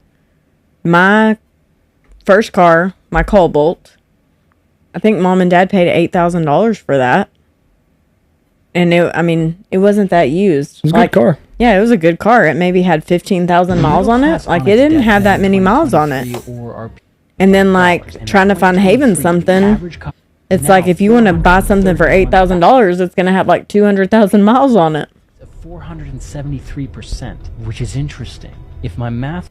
my first car, my Cobalt, I think Mom and Dad paid $8,000 for that. And it wasn't that used. It was a good car. Yeah, it was a good car. It maybe had 15,000 miles on it. Like, it didn't have that many miles on it. And then, like, trying to find Haven something, it's like if you want to buy something for $8,000, it's going to have like 200,000 miles on it. 473%, which is interesting. If my math...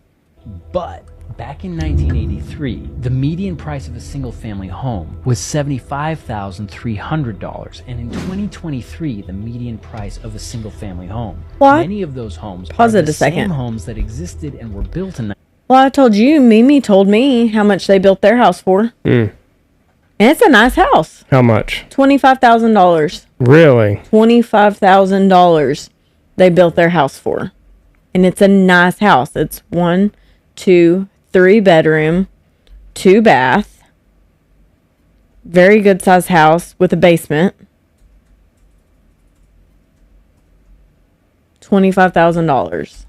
But back in 1983, the median price of a single-family home was $75,300, and in 2023, the median price of a single-family home. What? Many of those homes Pause are it the a second. same homes that existed and were built in... Well, I told you, Mimi told me how much they built their house for. And it's a nice house. How much? $25,000. Really? $25,000 they built their house for. And it's a nice house. It's 1, 2, 3 bedroom, 2 bath. Very good size house with a basement. $25,000.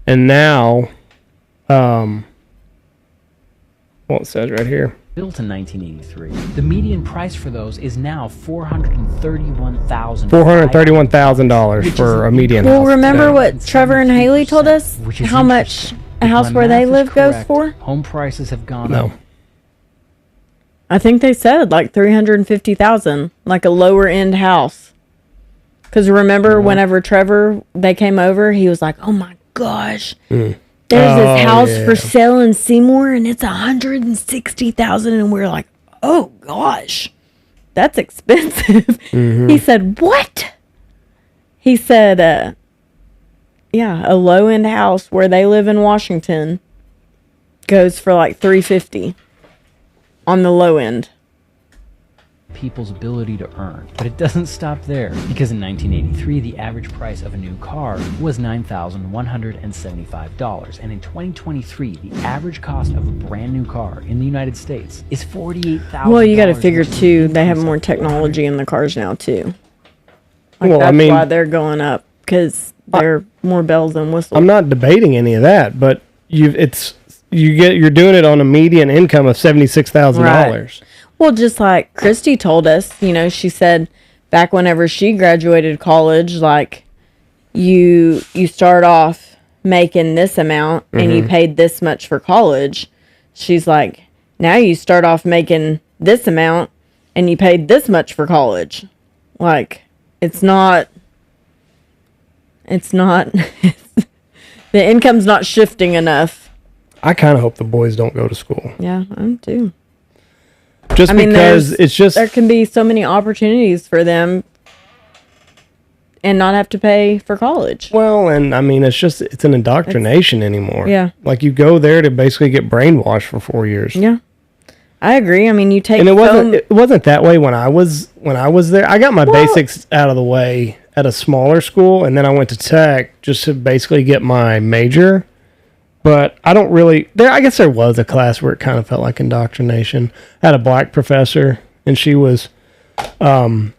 And now, well, it says right here. Built in 1983. The median price for those is now $431,000. $431,000 for a median Well, house. remember what Trevor and Haley told us? How much a house where they live goes for? Home prices have gone up. I think they said like $350,000, like a lower end house. Because remember, whenever they came over, he was like, "Oh my gosh, there's this house for sale in Seymour, and it's $160,000." And we're like, "Oh gosh, that's expensive." He said, "What?" He said, "Yeah, a low end house where they live in Washington goes for like $350 on the low end." People's ability to earn. But it doesn't stop there, because in 1983 the average price of a new car was $9,175, and in 2023 the average cost of a brand new car in the United States is $48,000. Well, you got to figure too, they have more technology in the cars now too. Like, Well, that's why they're going up, because they're more bells and whistles. I'm not debating any of that, but you're doing it on a median income of $76,000. Right. Well, just like Christy told us, she said back whenever she graduated college, like you start off making this amount and you paid this much for college. She's like, now you start off making this amount and you paid this much for college. Like, it's not the income's not shifting enough. I kind of hope the boys don't go to school. Yeah, I do. Because it's just... There can be so many opportunities for them and not have to pay for college. Well, and it's an indoctrination anymore. Yeah. Like, you go there to basically get brainwashed for 4 years. Yeah. I agree. You take... And it wasn't that way when I was there. I got my basics out of the way at a smaller school, and then I went to tech just to basically get my major. But I don't really... I guess there was a class where it kind of felt like indoctrination. I had a black professor, and she was trying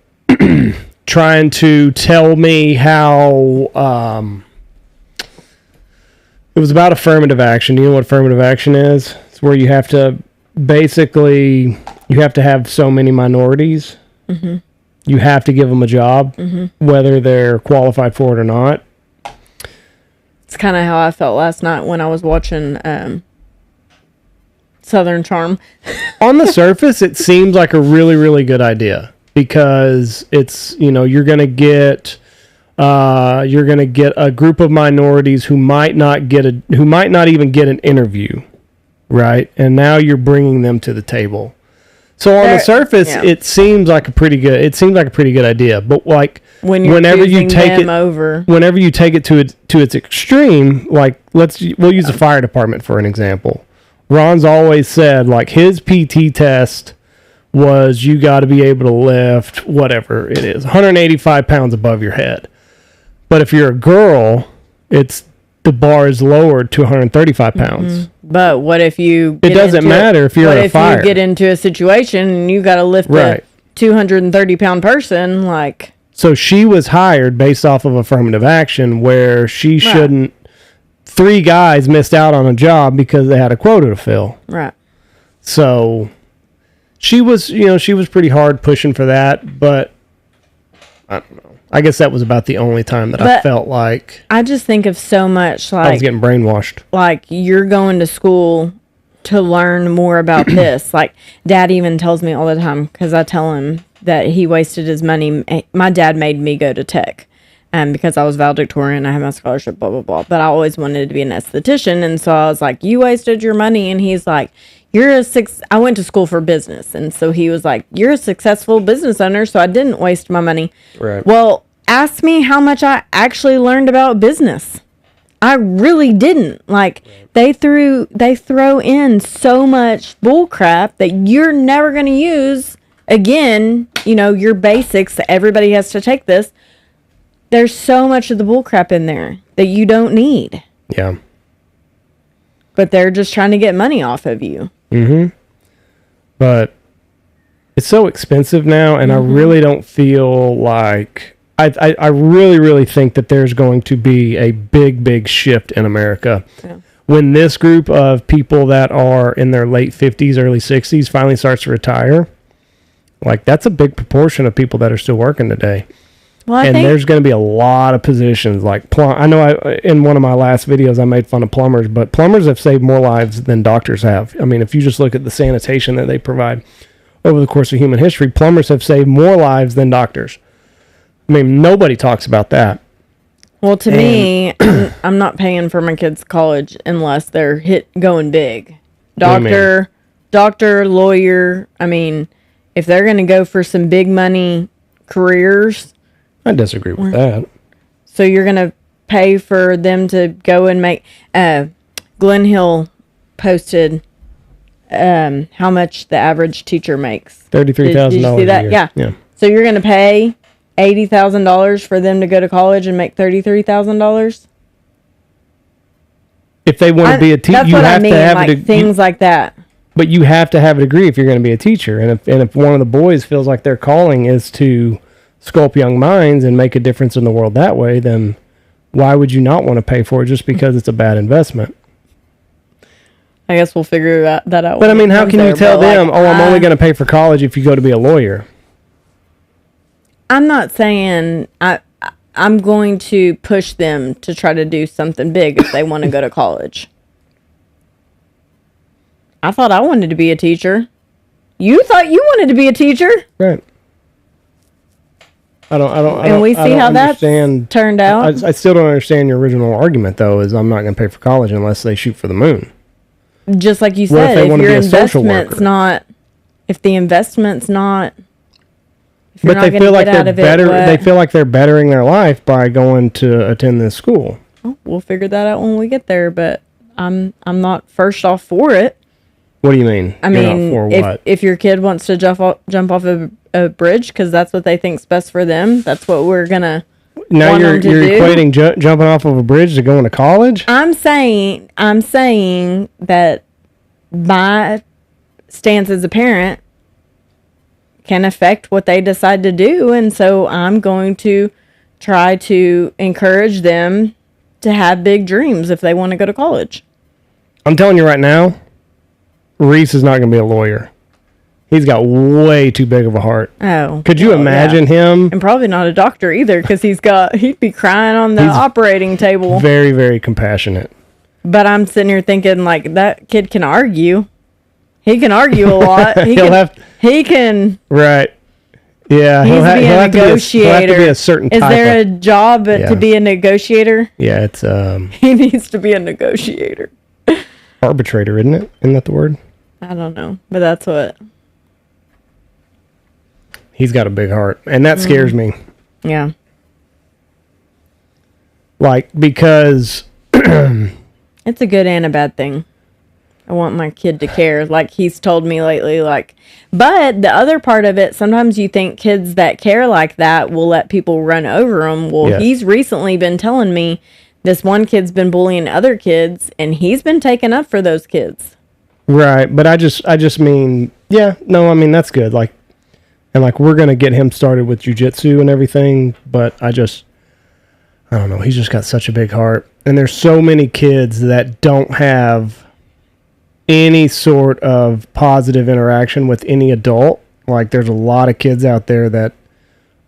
to tell me how... it was about affirmative action. Do you know what affirmative action is? It's where you have to... Basically, you have to have so many minorities. Mm-hmm. You have to give them a job, whether they're qualified for it or not. It's kind of how I felt last night when I was watching Southern Charm. On the surface, it seems like a really, really good idea because it's, you're going to get a group of minorities who might not even get an interview, right? And now you're bringing them to the table. So on the surface, it seems like a pretty good idea, but like whenever you take it to its extreme, like we'll use the fire department for an example, Ron's always said, like, his PT test was you got to be able to lift whatever it is, 185 pounds above your head. But if you're a girl, the bar is lowered to 135 pounds. Mm-hmm. But what if you... It doesn't matter if you're a fire. What if you get into a situation and you got to lift a 230-pound person, like... So she was hired based off of affirmative action where she shouldn't... 3 guys missed out on a job because they had a quota to fill. Right. So she was, she was pretty hard pushing for that, but I don't know. I guess that was about the only time that I felt like... I just think of so much like... I was getting brainwashed. Like, you're going to school to learn more about this. Like, Dad even tells me all the time, because I tell him that he wasted his money. My dad made me go to tech because I was valedictorian. I had my scholarship, blah, blah, blah. But I always wanted to be an esthetician. And so I was like, you wasted your money. And he's like, I went to school for business. And so he was like, you're a successful business owner. So I didn't waste my money. Right. Well, ask me how much I actually learned about business. I really didn't. Like, they throw in so much bull crap that you're never going to use again. Your basics, everybody has to take this. There's so much of the bull crap in there that you don't need. Yeah. But they're just trying to get money off of you. Mm-hmm. But it's so expensive now, and I really don't feel like... I really, really think that there's going to be a big, big shift in America. Yeah. When this group of people that are in their late 50s, early 60s finally starts to retire, like, that's a big proportion of people that are still working today. Well, and there's going to be a lot of positions like I know in one of my last videos I made fun of plumbers, but plumbers have saved more lives than doctors have. I mean, if you just look at the sanitation that they provide over the course of human history, plumbers have saved more lives than doctors. I mean, nobody talks about that. Well, to me, I'm not paying for my kids' college unless they're going big. Doctor, lawyer. I mean, if they're going to go for some big money careers... I disagree with that. So you're going to pay for them to go and make... Glenn Hill posted how much the average teacher makes. $33,000 Did you see that? a year. Yeah. So you're going to pay $80,000 for them to go to college and make $33,000? If they want to be a teacher, you have to have like things like that. But you have to have a degree if you're going to be a teacher. And if one of the boys feels like their calling is to sculpt young minds and make a difference in the world that way, then why would you not want to pay for it just because it's a bad investment? I guess we'll figure that out. But I mean, how can you tell them, I'm only going to pay for college if you go to be a lawyer? I'm not saying I'm going to push them to try to do something big if they want to go to college. I thought I wanted to be a teacher. You thought you wanted to be a teacher? Right. I don't and we see how that turned out. I still don't understand your original argument, though, is I'm not going to pay for college unless they shoot for the moon. Just like you said, if your investment's not, if the investment's not, if you're not going to get out of it, they feel like they're bettering their life by going to attend this school. Well, we'll figure that out when we get there, but I'm not first off for it. What do you mean? I mean, if your kid wants to jump off a bridge because that's what they think's best for them, that's what we're gonna. Now you're equating jumping off of a bridge to going to college? I'm saying that my stance as a parent can affect what they decide to do, and so I'm going to try to encourage them to have big dreams if they want to go to college. I'm telling you right now, Reese is not going to be a lawyer. He's got way too big of a heart. Oh. Could you imagine him? And probably not a doctor either, because he'd be crying on the operating table. Very, very compassionate. But I'm sitting here thinking, like, that kid can argue. He can argue a lot. He can. Right. Yeah. He'll have to be a certain type. Is there a job to be a negotiator? Yeah, it's he needs to be a negotiator. Arbitrator, isn't it? Isn't that the word? I don't know, but that's what. He's got a big heart, and that scares me. Yeah. Like, because it's a good and a bad thing. I want my kid to care. Like he's told me lately, like, but the other part of it, sometimes you think kids that care like that will let people run over them. Well, Yes. he's recently been telling me this one kid's been bullying other kids and he's been taking up for those kids. Right. But I just mean, yeah, no, I mean, that's good. Like, and like, we're going to get him started with jujitsu and everything. But I don't know. He's just got such a big heart. And there's so many kids that don't have any sort of positive interaction with any adult. Like there's a lot of kids out there that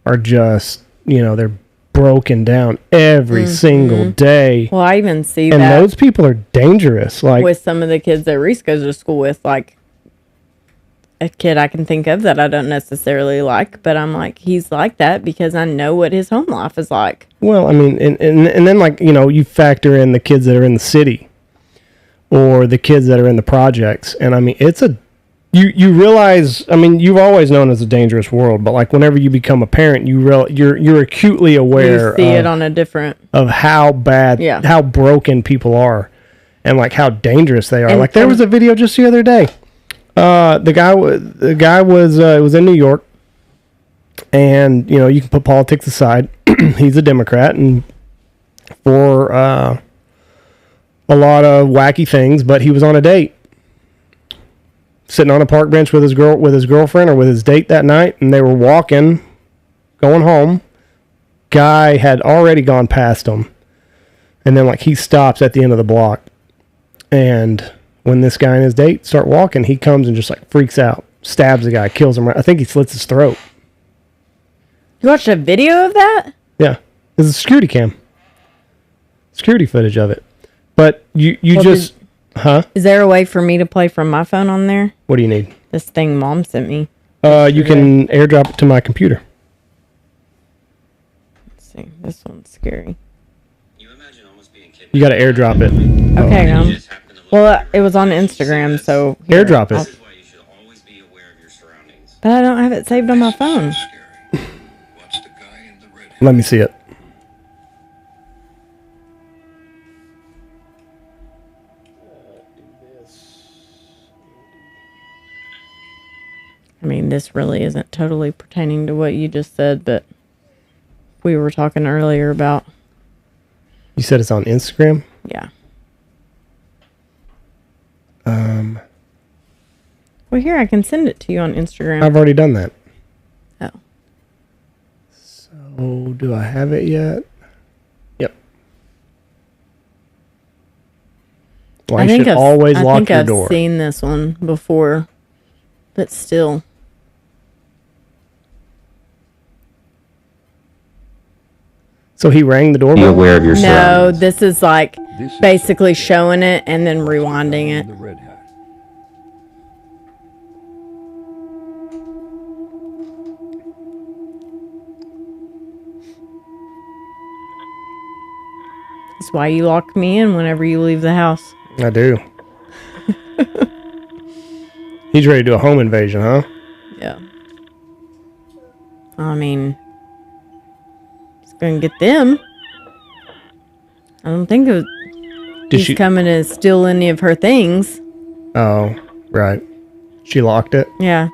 are just, they're broken down every single day. Well, I even see and that. And those people are dangerous. Like with some of the kids that Reese goes to school with, like a kid I can think of that I don't necessarily like, but I'm like, he's like that because I know what his home life is like. Well, I mean, and then like, you factor in the kids that are in the city or the kids that are in the projects. And I mean, you realize, I mean, you've always known it's a dangerous world, but like whenever you become a parent, you're acutely aware you see it on a different of how bad, how broken people are and like how dangerous they are. Like there was a video just the other day. The guy was it was in New York, and you can put politics aside. He's a Democrat, and for a lot of wacky things, but he was on a date, sitting on a park bench with his girlfriend or with his date that night, and they were walking, going home. Guy had already gone past him, and then like he stops at the end of the block, and when this guy and his date start walking, he comes and just like freaks out, stabs the guy, kills him. I think he slits his throat. You watched a video of that? Yeah, there's a security footage of it. But you just, Is there a way for me to play from my phone on there? What do you need? This thing Mom sent me. You can airdrop it to my computer. Let's see. This one's scary. You got to airdrop it. Okay, well, it was on Instagram, so here, airdrop it. But I don't have it saved on my phone. Let me see it. I mean, this really isn't totally pertaining to what you just said, but we were talking earlier about. You said it's on Instagram? Yeah. Well, here, I can send it to you on Instagram. I've already done that. Oh. So, do I have it yet? Yep. Well, you should always lock your door. I've seen this one before, but still. So he rang the doorbell? Be aware of your surroundings. No, this is like basically showing it and then rewinding it. That's why you lock me in whenever you leave the house. I do. He's ready to do a home invasion, huh? Yeah. I mean, he's gonna get them. I don't think he's coming to steal any of her things. Oh, right. She locked it? Yeah.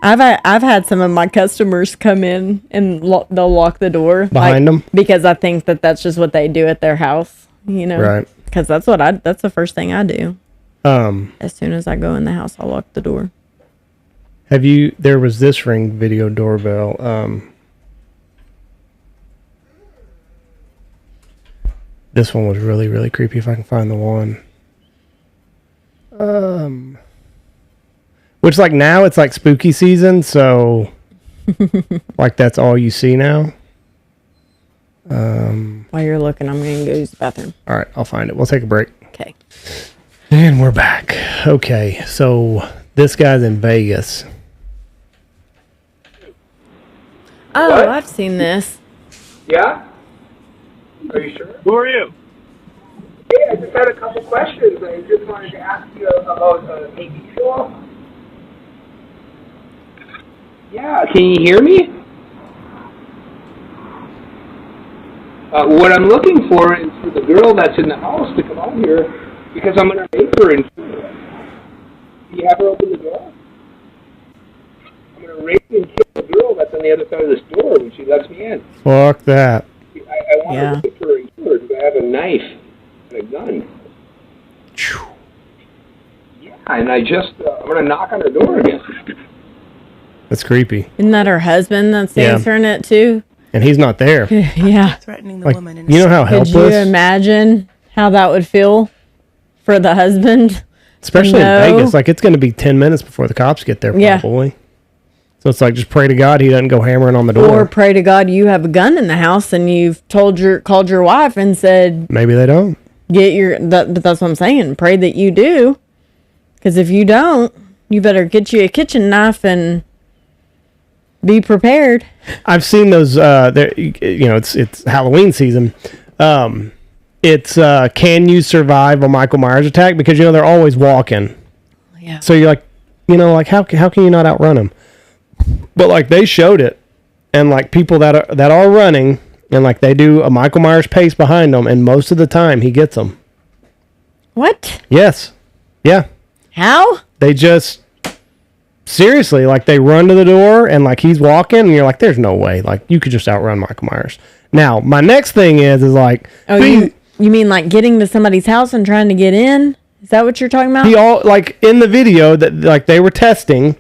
I've had some of my customers come in and they'll lock the door behind them because I think that's just what they do at their house, Right. Because that's the first thing I do. As soon as I go in the house, I'll lock the door. There was this Ring video doorbell. This one was really, really creepy if I can find the one. Which like now it's like spooky season, so like that's all you see now. While you're looking, I'm going to go use the bathroom. All right, I'll find it. We'll take a break. Okay. And we're back. Okay, so this guy's in Vegas. Oh, What? I've seen this. Yeah? Are you sure? Who are you? Hey, I just had a couple questions. I just wanted to ask you about the TV show. Yeah, can you hear me? What I'm looking for is for the girl that's in the house to come out here Because I'm going to rape her and kill her. You have her open the door? I'm going to rape and kill the girl that's on the other side of this door when she lets me in. Fuck that. I want to rape her and kill her because I have a knife and a gun. Yeah, and I'm going to knock on her door again. That's creepy. Isn't that her husband that's answering it too? And he's not there. Yeah. Threatening the woman. You know how helpless? Could you imagine how that would feel for the husband? Especially in Vegas. Like, it's going to be 10 minutes before the cops get there, probably. Yeah. So it's like, just pray to God he doesn't go hammering on the door. Or pray to God you have a gun in the house and you've called your wife and said... Maybe they don't. But that's what I'm saying. Pray that you do. Because if you don't, you better get you a kitchen knife and... be prepared. I've seen those. It's Halloween season. It's can you survive a Michael Myers attack? Because they're always walking. Yeah. So you're like, how can you not outrun them? But like they showed it, and like people that are running, and like they do a Michael Myers pace behind them, and most of the time he gets them. What? Yes. Yeah. How? They just. Seriously, like they run to the door and like he's walking and you're like, there's no way. Like you could just outrun Michael Myers. Now, my next thing is like... Oh, you mean like getting to somebody's house and trying to get in? Is that what you're talking about? Like in the video that like they were testing,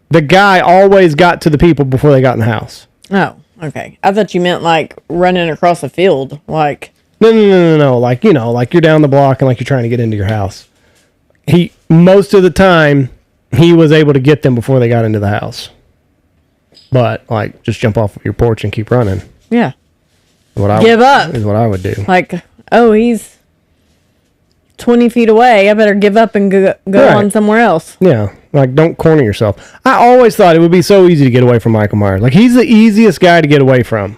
the guy always got to the people before they got in the house. Oh, okay. I thought you meant like running across a field. Like... No. Like, like you're down the block and like you're trying to get into your house. Most of the time... he was able to get them before they got into the house. But, like, just jump off of your porch and keep running. Yeah. Give up. Is what I would do. Like, he's 20 feet away. I better give up and go on somewhere else. Yeah. Like, don't corner yourself. I always thought it would be so easy to get away from Michael Myers. Like, he's the easiest guy to get away from.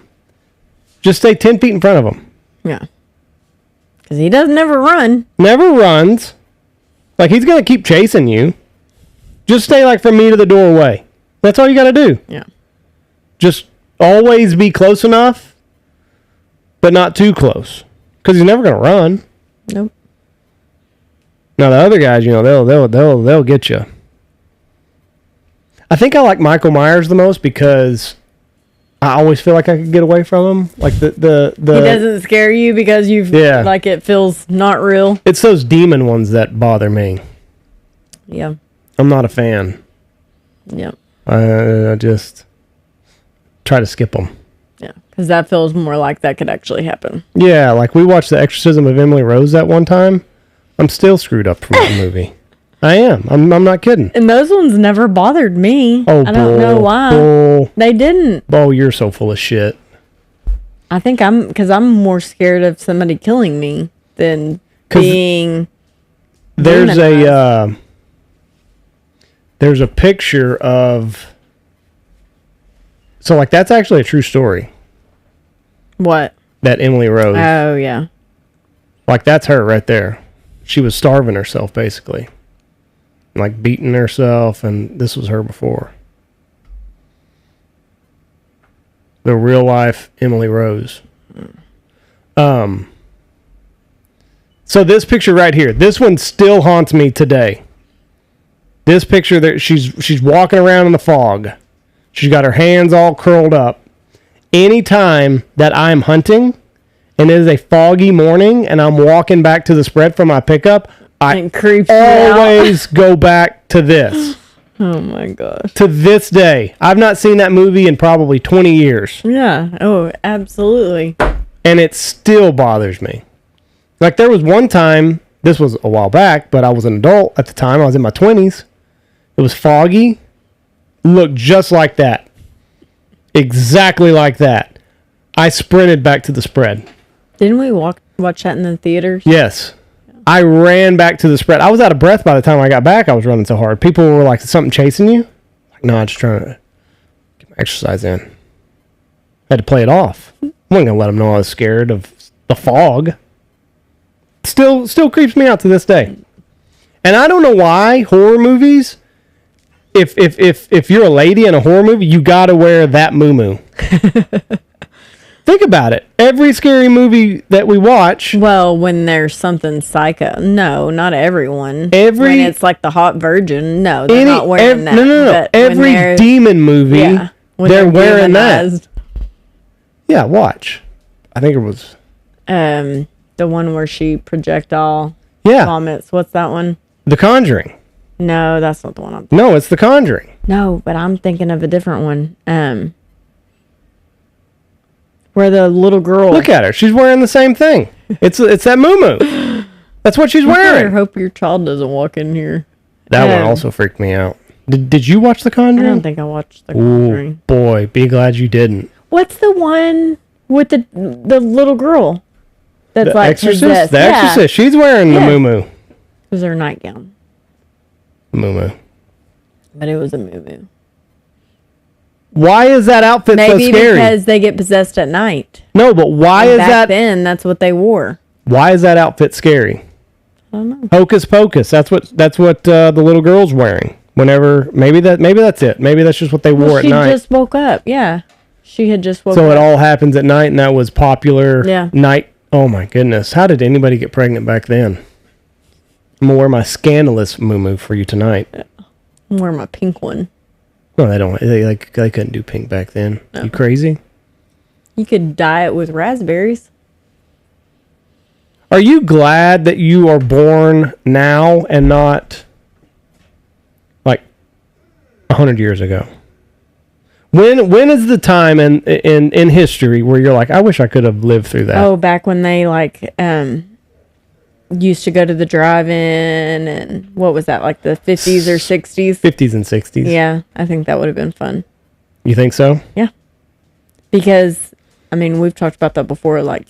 Just stay 10 feet in front of him. Yeah. Because he doesn't ever run. Never runs. Like, he's going to keep chasing you. Just stay like from me to the doorway. That's all you got to do. Yeah. Just always be close enough, but not too close, because he's never going to run. Nope. Now the other guys, they'll get you. I think I like Michael Myers the most because I always feel like I could get away from him. Like the he doesn't scare you because like it feels not real. It's those demon ones that bother me. Yeah. I'm not a fan. Yep. I just try to skip them. Yeah, because that feels more like that could actually happen. Yeah, like we watched The Exorcism of Emily Rose that one time. I'm still screwed up from that movie. I am. I'm not kidding. And those ones never bothered me. Oh, I don't know why. They didn't. Oh, you're so full of shit. I think because I'm more scared of somebody killing me than being. There's a picture of... So, like, that's actually a true story. What? That Emily Rose. Oh, yeah. Like, that's her right there. She was starving herself, basically. Like, beating herself, and this was her before. The real-life Emily Rose. So, this picture right here, this one still haunts me today. This picture there, she's walking around in the fog. She's got her hands all curled up. Anytime that I'm hunting and it is a foggy morning and I'm walking back to the spread from my pickup, I always go back to this. Oh my gosh. To this day. I've not seen that movie in probably 20 years. Yeah. Oh, absolutely. And it still bothers me. Like there was one time, this was a while back, but I was an adult at the time. I was in my 20s. It was foggy. Looked just like that. Exactly like that. I sprinted back to the spread. Didn't we watch that in the theaters? Yes. I ran back to the spread. I was out of breath by the time I got back. I was running so hard. People were like, is something chasing you? Like, no, I'm just trying to get my exercise in. I had to play it off. I wasn't going to let them know I was scared of the fog. Still creeps me out to this day. And I don't know why horror movies, if you're a lady in a horror movie, you got to wear that muumuu. Think about it. Every scary movie that we watch. Well, when there's something psycho. No, not everyone. When it's like the hot virgin. No, they're not wearing that. No. But Every demon movie, they're wearing that. Yeah, watch. I think it was... the one where she projectile vomits. What's that one? The Conjuring. No, that's not the one. No, it's The Conjuring. No, but I'm thinking of a different one. Where the little girl... Look at her. She's wearing the same thing. It's that moo-moo. That's what she's wearing. I hope your child doesn't walk in here. That one also freaked me out. Did you watch The Conjuring? I don't think I watched The Conjuring. Ooh, boy, be glad you didn't. What's the one with the little girl? That's the like Exorcist? Possessed. The Exorcist. She's wearing the moo-moo. It was her nightgown. Moo-moo. But it was a moo-moo. Why is that outfit so scary? Maybe because they get possessed at night. No, but why is that... Back then, that's what they wore. Why is that outfit scary? I don't know. Hocus pocus. That's what the little girl's wearing. Whenever... Maybe that's it. Maybe that's just what they wore at night. She just woke up. Yeah. She had just woke up. So it all happens at night, and that was popular night. Oh, my goodness. How did anybody get pregnant back then? I'm going to wear my scandalous moo-moo for you tonight. I'm wearing my pink one. No, they don't. They couldn't do pink back then. No. You crazy? You could dye it with raspberries. Are you glad that you are born now and not like 100 years ago? When is the time in history where you're like, I wish I could have lived through that? Oh, back when they used to go to the drive-in, and what was that, like the 50s or 60s? 50s and 60s. Yeah, I think that would have been fun. You think so? Yeah. Because, I mean, we've talked about that before, like,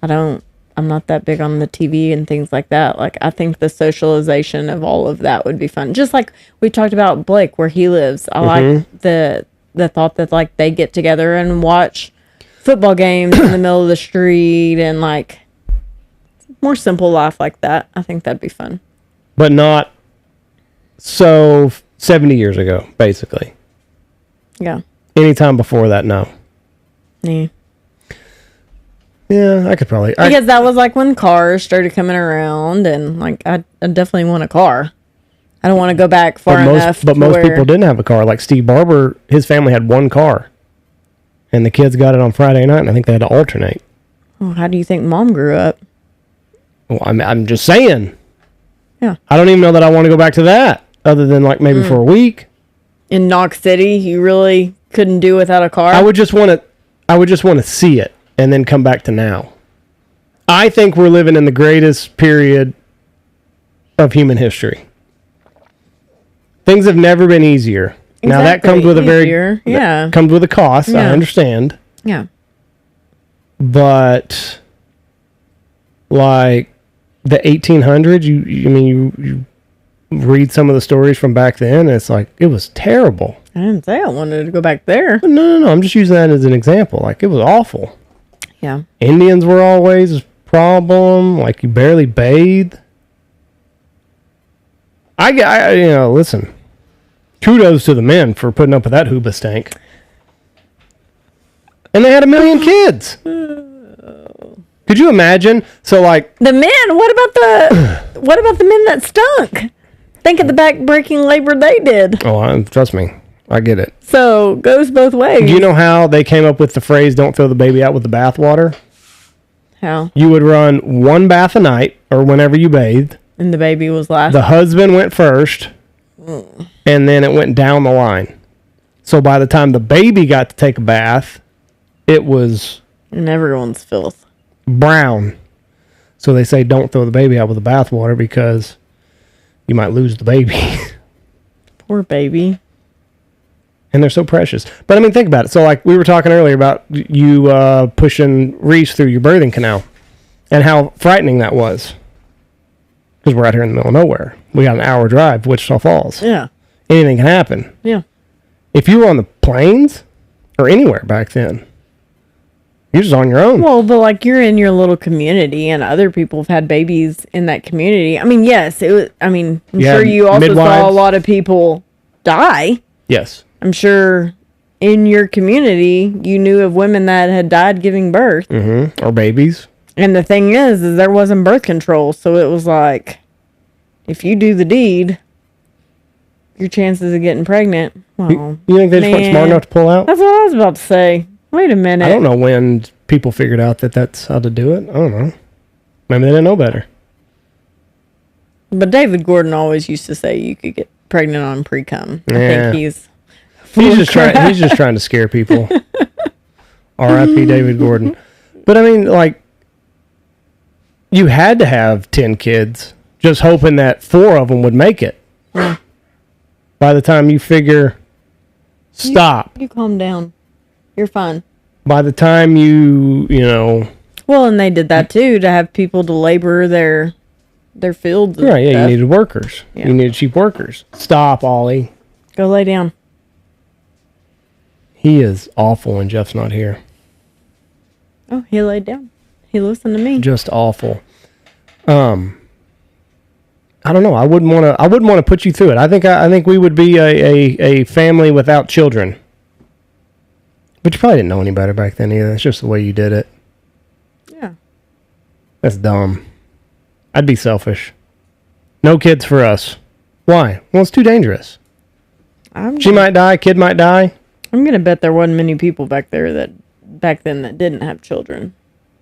I'm not that big on the TV and things like that. Like, I think the socialization of all of that would be fun. Just like we talked about Blake, where he lives. I like the thought that, like, they get together and watch football games in the middle of the street and, like, more simple life like that. I think that'd be fun. But not so 70 years ago, basically. Yeah. Anytime before that, no. Yeah. Yeah, I could probably. Because that was like when cars started coming around, and like I definitely want a car. I don't want to go back far enough. But most people didn't have a car. Like Steve Barber, his family had one car. And the kids got it on Friday night, and I think they had to alternate. Oh, how do you think Mom grew up? Well, I'm just saying. Yeah. I don't even know that I want to go back to that, other than like maybe for a week. In Knox City, you really couldn't do without a car? I would just want to see it and then come back to now. I think we're living in the greatest period of human history. Things have never been easier. Exactly. Now that comes with comes with a cost. Yeah. I understand. Yeah. But like the 1800s, you read some of the stories from back then, and it's like it was terrible. I didn't say I wanted to go back there. No. I'm just using that as an example. Like it was awful. Yeah. Indians were always a problem. Like you barely bathed. I listen. Kudos to the men for putting up with that hooba stank. And they had 1 million kids. Could you imagine? So like the men, what about the men that stunk? Think of the back-breaking labor they did. Oh, trust me. I get it. So, goes both ways. Do you know how they came up with the phrase, don't throw the baby out with the bathwater? How? You would run one bath a night, or whenever you bathed. And the baby was last. The husband went first, and then it went down the line. So by the time the baby got to take a bath, it was... And everyone's filth. Brown. So they say don't throw the baby out with the bathwater because you might lose the baby. Poor baby. And they're so precious. But I mean, think about it. So like we were talking earlier about you pushing Reese through your birthing canal and how frightening that was. Because we're out here in the middle of nowhere. We got an hour drive to Wichita Falls. Yeah. Anything can happen. Yeah. If you were on the plains or anywhere back then, you're just on your own. Well, but like you're in your little community and other people have had babies in that community. I mean, yes, I'm sure you also saw a lot of people die. Yes. I'm sure in your community, you knew of women that had died giving birth. Mm-hmm. Or babies. And the thing is there wasn't birth control. So it was like, if you do the deed, your chances of getting pregnant. Well, you think they just weren't smart enough to pull out? That's what I was about to say. Wait a minute. I don't know when people figured out that that's how to do it. I don't know. Maybe they didn't know better. But David Gordon always used to say you could get pregnant on pre-cum. I think he's just trying to scare people. R.I.P. David Gordon. But I mean, like, you had to have 10 kids, just hoping that 4 of them would make it. Yeah. By the time you figure, stop. You calm down. You're fine. By the time you know. Well, and they did that too, to have people to labor their fields. Right, yeah, you needed workers. Yeah. You needed cheap workers. Stop, Ollie. Go lay down. He is awful when Jeff's not here. Oh, he laid down. He listened to me. Just awful. I don't know. I wouldn't want to put you through it. I think we would be a family without children. But you probably didn't know any better back then either. It's just the way you did it. Yeah. That's dumb. I'd be selfish. No kids for us. Why? Well, it's too dangerous. She might die. Kid might die. I'm gonna bet there wasn't many people back then that didn't have children.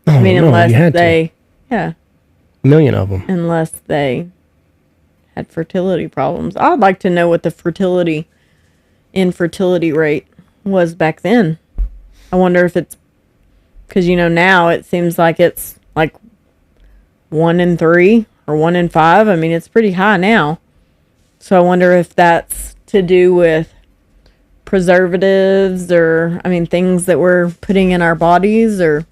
Oh, I mean, no, unless you had they, A million of them. unless they had fertility problems. I'd like to know what the infertility rate was back then. I wonder if it's because now it seems like it's like 1 in 3 or 1 in 5. I mean, it's pretty high now. So I wonder if that's to do with preservatives or, things that we're putting in our bodies or.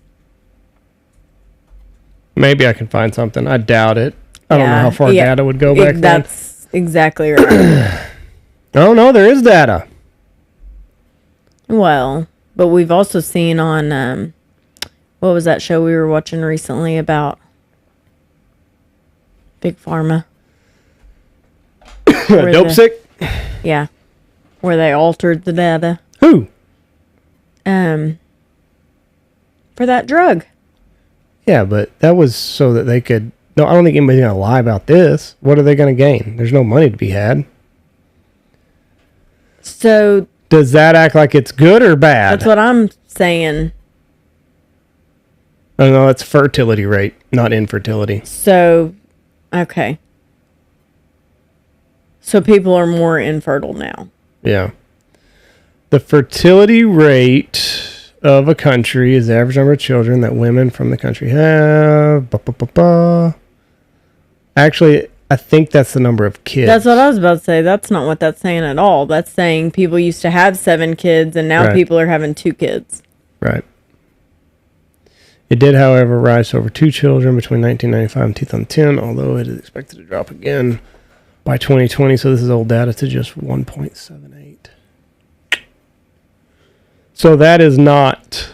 Maybe I can find something. I doubt it. I don't know how far data would go back then. That's exactly right. Oh, no, there is data. Well, but we've also seen on, what was that show we were watching recently about Big Pharma? Dope sick? Yeah. Where they altered the data. Who? For that drug. Yeah, but that was so that they could... No, I don't think anybody's going to lie about this. What are they going to gain? There's no money to be had. So... Does that act like it's good or bad? That's what I'm saying. Oh, no, it's fertility rate, not infertility. So, okay. So people are more infertile now. Yeah. The fertility rate of a country is the average number of children that women from the country have. Actually, I think that's the number of kids. That's what I was about to say. That's not what that's saying at all. That's saying people used to have 7 kids, and now people are having 2 kids. Right. It did, however, rise to over 2 children between 1995 and 2010, although it is expected to drop again by 2020. So this is old data to just 1.78. So that is not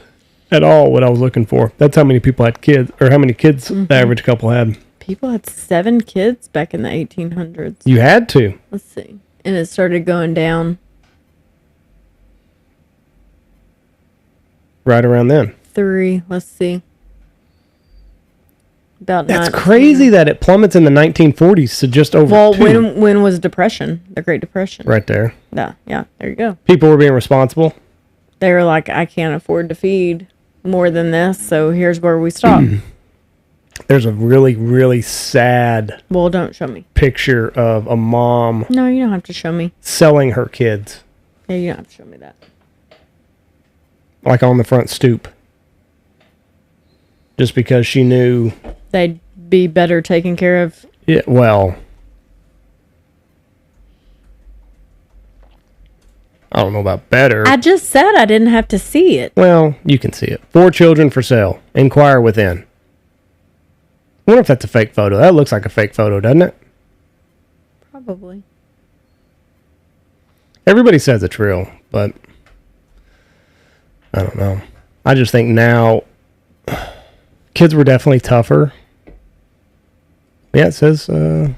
at all what I was looking for. That's how many people had kids, or how many kids the average couple had. People had 7 kids back in the 1800s. You had to. Let's see. And it started going down. Right around then. 3. Let's see. About That's crazy that it plummets in the 1940s to just over 2. Well, when was Depression? The Great Depression. Right there. Yeah, there you go. People were being responsible. They were like, I can't afford to feed more than this, so here's where we stop. There's a really, really sad don't show me. Picture of a mom. No, you don't have to show me. Selling her kids. Yeah, you don't have to show me that. Like on the front stoop. Just because she knew they'd be better taken care of. Yeah, well, I don't know about better. I just said I didn't have to see it. Well, you can see it. 4 children for sale. Inquire within. I wonder if that's a fake photo. That looks like a fake photo, doesn't it? Probably. Everybody says it's real, but I don't know. I just think now kids were definitely tougher. Yeah, it says the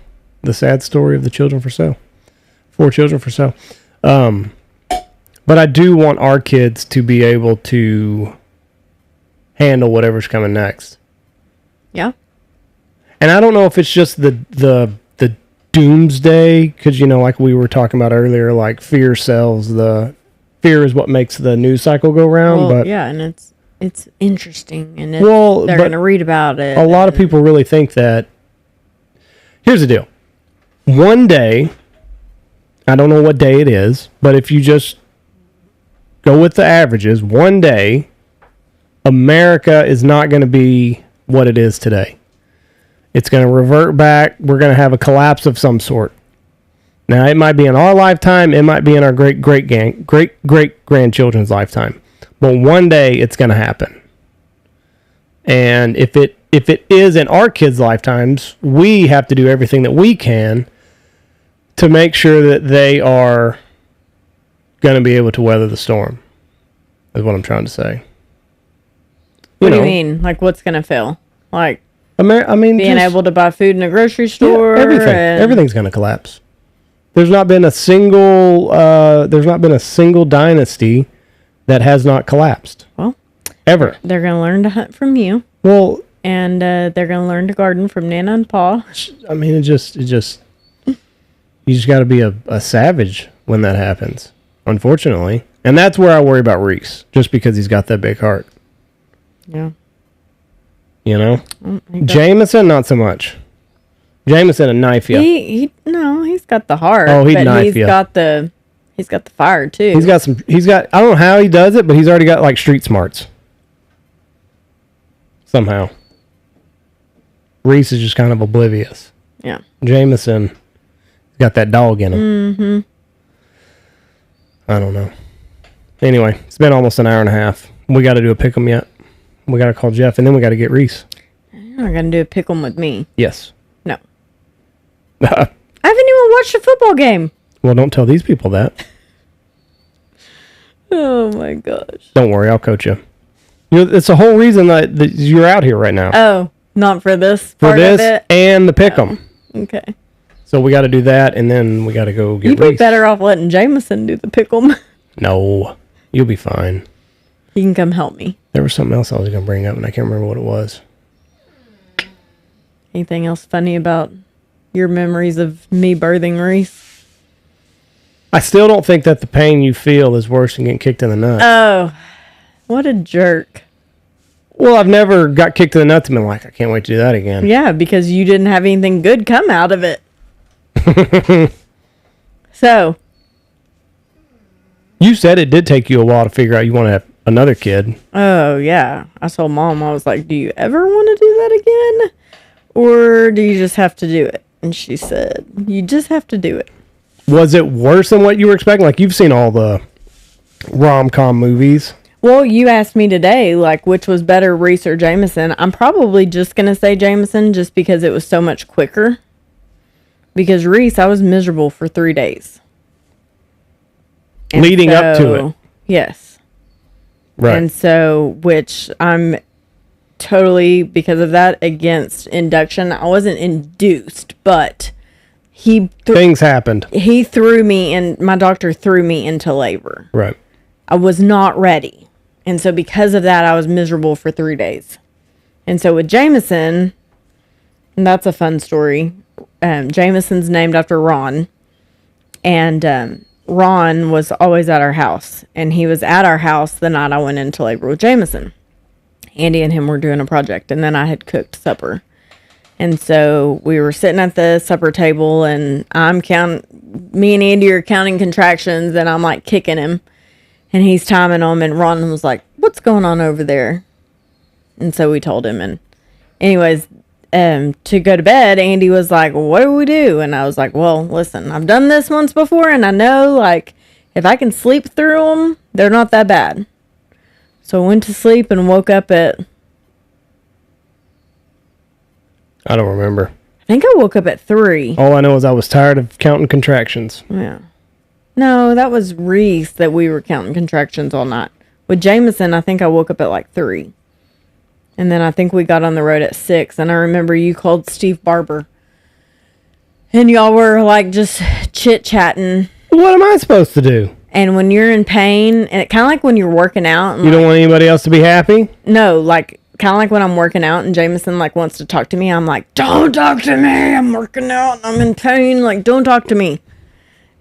sad story of the children for sale. 4 children for sale. But I do want our kids to be able to handle whatever's coming next. Yeah. And I don't know if it's just the doomsday, because, like we were talking about earlier, like fear sells. The fear is what makes the news cycle go round. Well, but yeah, and it's interesting, and they're going to read about it. A lot of people really think that. Here's the deal. One day, I don't know what day it is, but if you just go with the averages, one day, America is not going to be what it is today. It's going to revert back. We're going to have a collapse of some sort. Now, it might be in our lifetime. It might be in our great-great-grandchildren's lifetime. But one day, it's going to happen. And if it is in our kids' lifetimes, we have to do everything that we can to make sure that they are going to be able to weather the storm, is what I'm trying to say. What do you mean? Like, what's going to fail? Like, being able to buy food in a grocery store? Yeah, everything. Everything's going to collapse. There's not been a single dynasty that has not collapsed. Well, ever. They're going to learn to hunt from you. Well, and they're going to learn to garden from Nana and Pa. I mean, it just you just got to be a savage when that happens, unfortunately. And that's where I worry about Reese, just because he's got that big heart. Yeah. Jameson, not so much. Jameson, a knife you. He's got the heart. Oh, he's got the fire too. He's got I don't know how he does it, but he's already got like street smarts. Somehow. Reese is just kind of oblivious. Yeah. Jameson got that dog in him. Mm-hmm. I don't know. Anyway, it's been almost an hour and a half. We got to do a pick 'em yet. We got to call Jeff, and then we got to get Reese. You're not going to do a pick 'em with me. Yes. No. I haven't even watched a football game. Well, don't tell these people that. Oh, my gosh. Don't worry, I'll coach you. It's the whole reason that you're out here right now. Oh, not for this part of it? For this and the pick 'em. Okay. So we got to do that, and then we got to go get Reese. You'd be better off letting Jameson do the pick 'em. No, you'll be fine. He can come help me. There was something else I was going to bring up, and I can't remember what it was. Anything else funny about your memories of me birthing Reese? I still don't think that the pain you feel is worse than getting kicked in the nuts. Oh, what a jerk. Well, I've never got kicked in the nuts and been like, I can't wait to do that again. Yeah, because you didn't have anything good come out of it. So. You said it did take you a while to figure out you want to have another kid. Oh, yeah. I told Mom, I was like, do you ever want to do that again? Or do you just have to do it? And she said, you just have to do it. Was it worse than what you were expecting? Like, you've seen all the rom-com movies. Well, you asked me today, like, which was better, Reese or Jameson. I'm probably just going to say Jameson just because it was so much quicker. Because Reese, I was miserable for 3 days. And leading up to it. Yes. Right. And so, which I'm totally, because of that, against induction. I wasn't induced, but things happened. He threw me in, my doctor threw me into labor. Right. I was not ready. And so because of that, I was miserable for 3 days. And so with Jameson, and that's a fun story. Jameson's named after Ron. And Ron was always at our house. And he was at our house the night I went into labor with Jameson. Andy and him were doing a project. And then I had cooked supper. And so we were sitting at the supper table. And me and Andy are counting contractions. And I'm like kicking him. And he's timing them. And Ron was like, what's going on over there? And so we told him. And anyways, to go to bed, Andy was like, well, what do we do? And I was like, well, listen, I've done this once before, and I know, like, if I can sleep through them, they're not that bad. So I went to sleep and woke up at... I don't remember. I think I woke up at 3. All I know is I was tired of counting contractions. Yeah. No, that was Reese that we were counting contractions all night. With Jameson, I think I woke up at, like, 3. And then I think we got on the road at 6. And I remember you called Steve Barber. And y'all were like just chit-chatting. What am I supposed to do? And when you're in pain, and it kind of like when you're working out. And you don't want anybody else to be happy? No, like kind of like when I'm working out and Jameson like wants to talk to me. I'm like, don't talk to me. I'm working out and I'm in pain. Like, don't talk to me.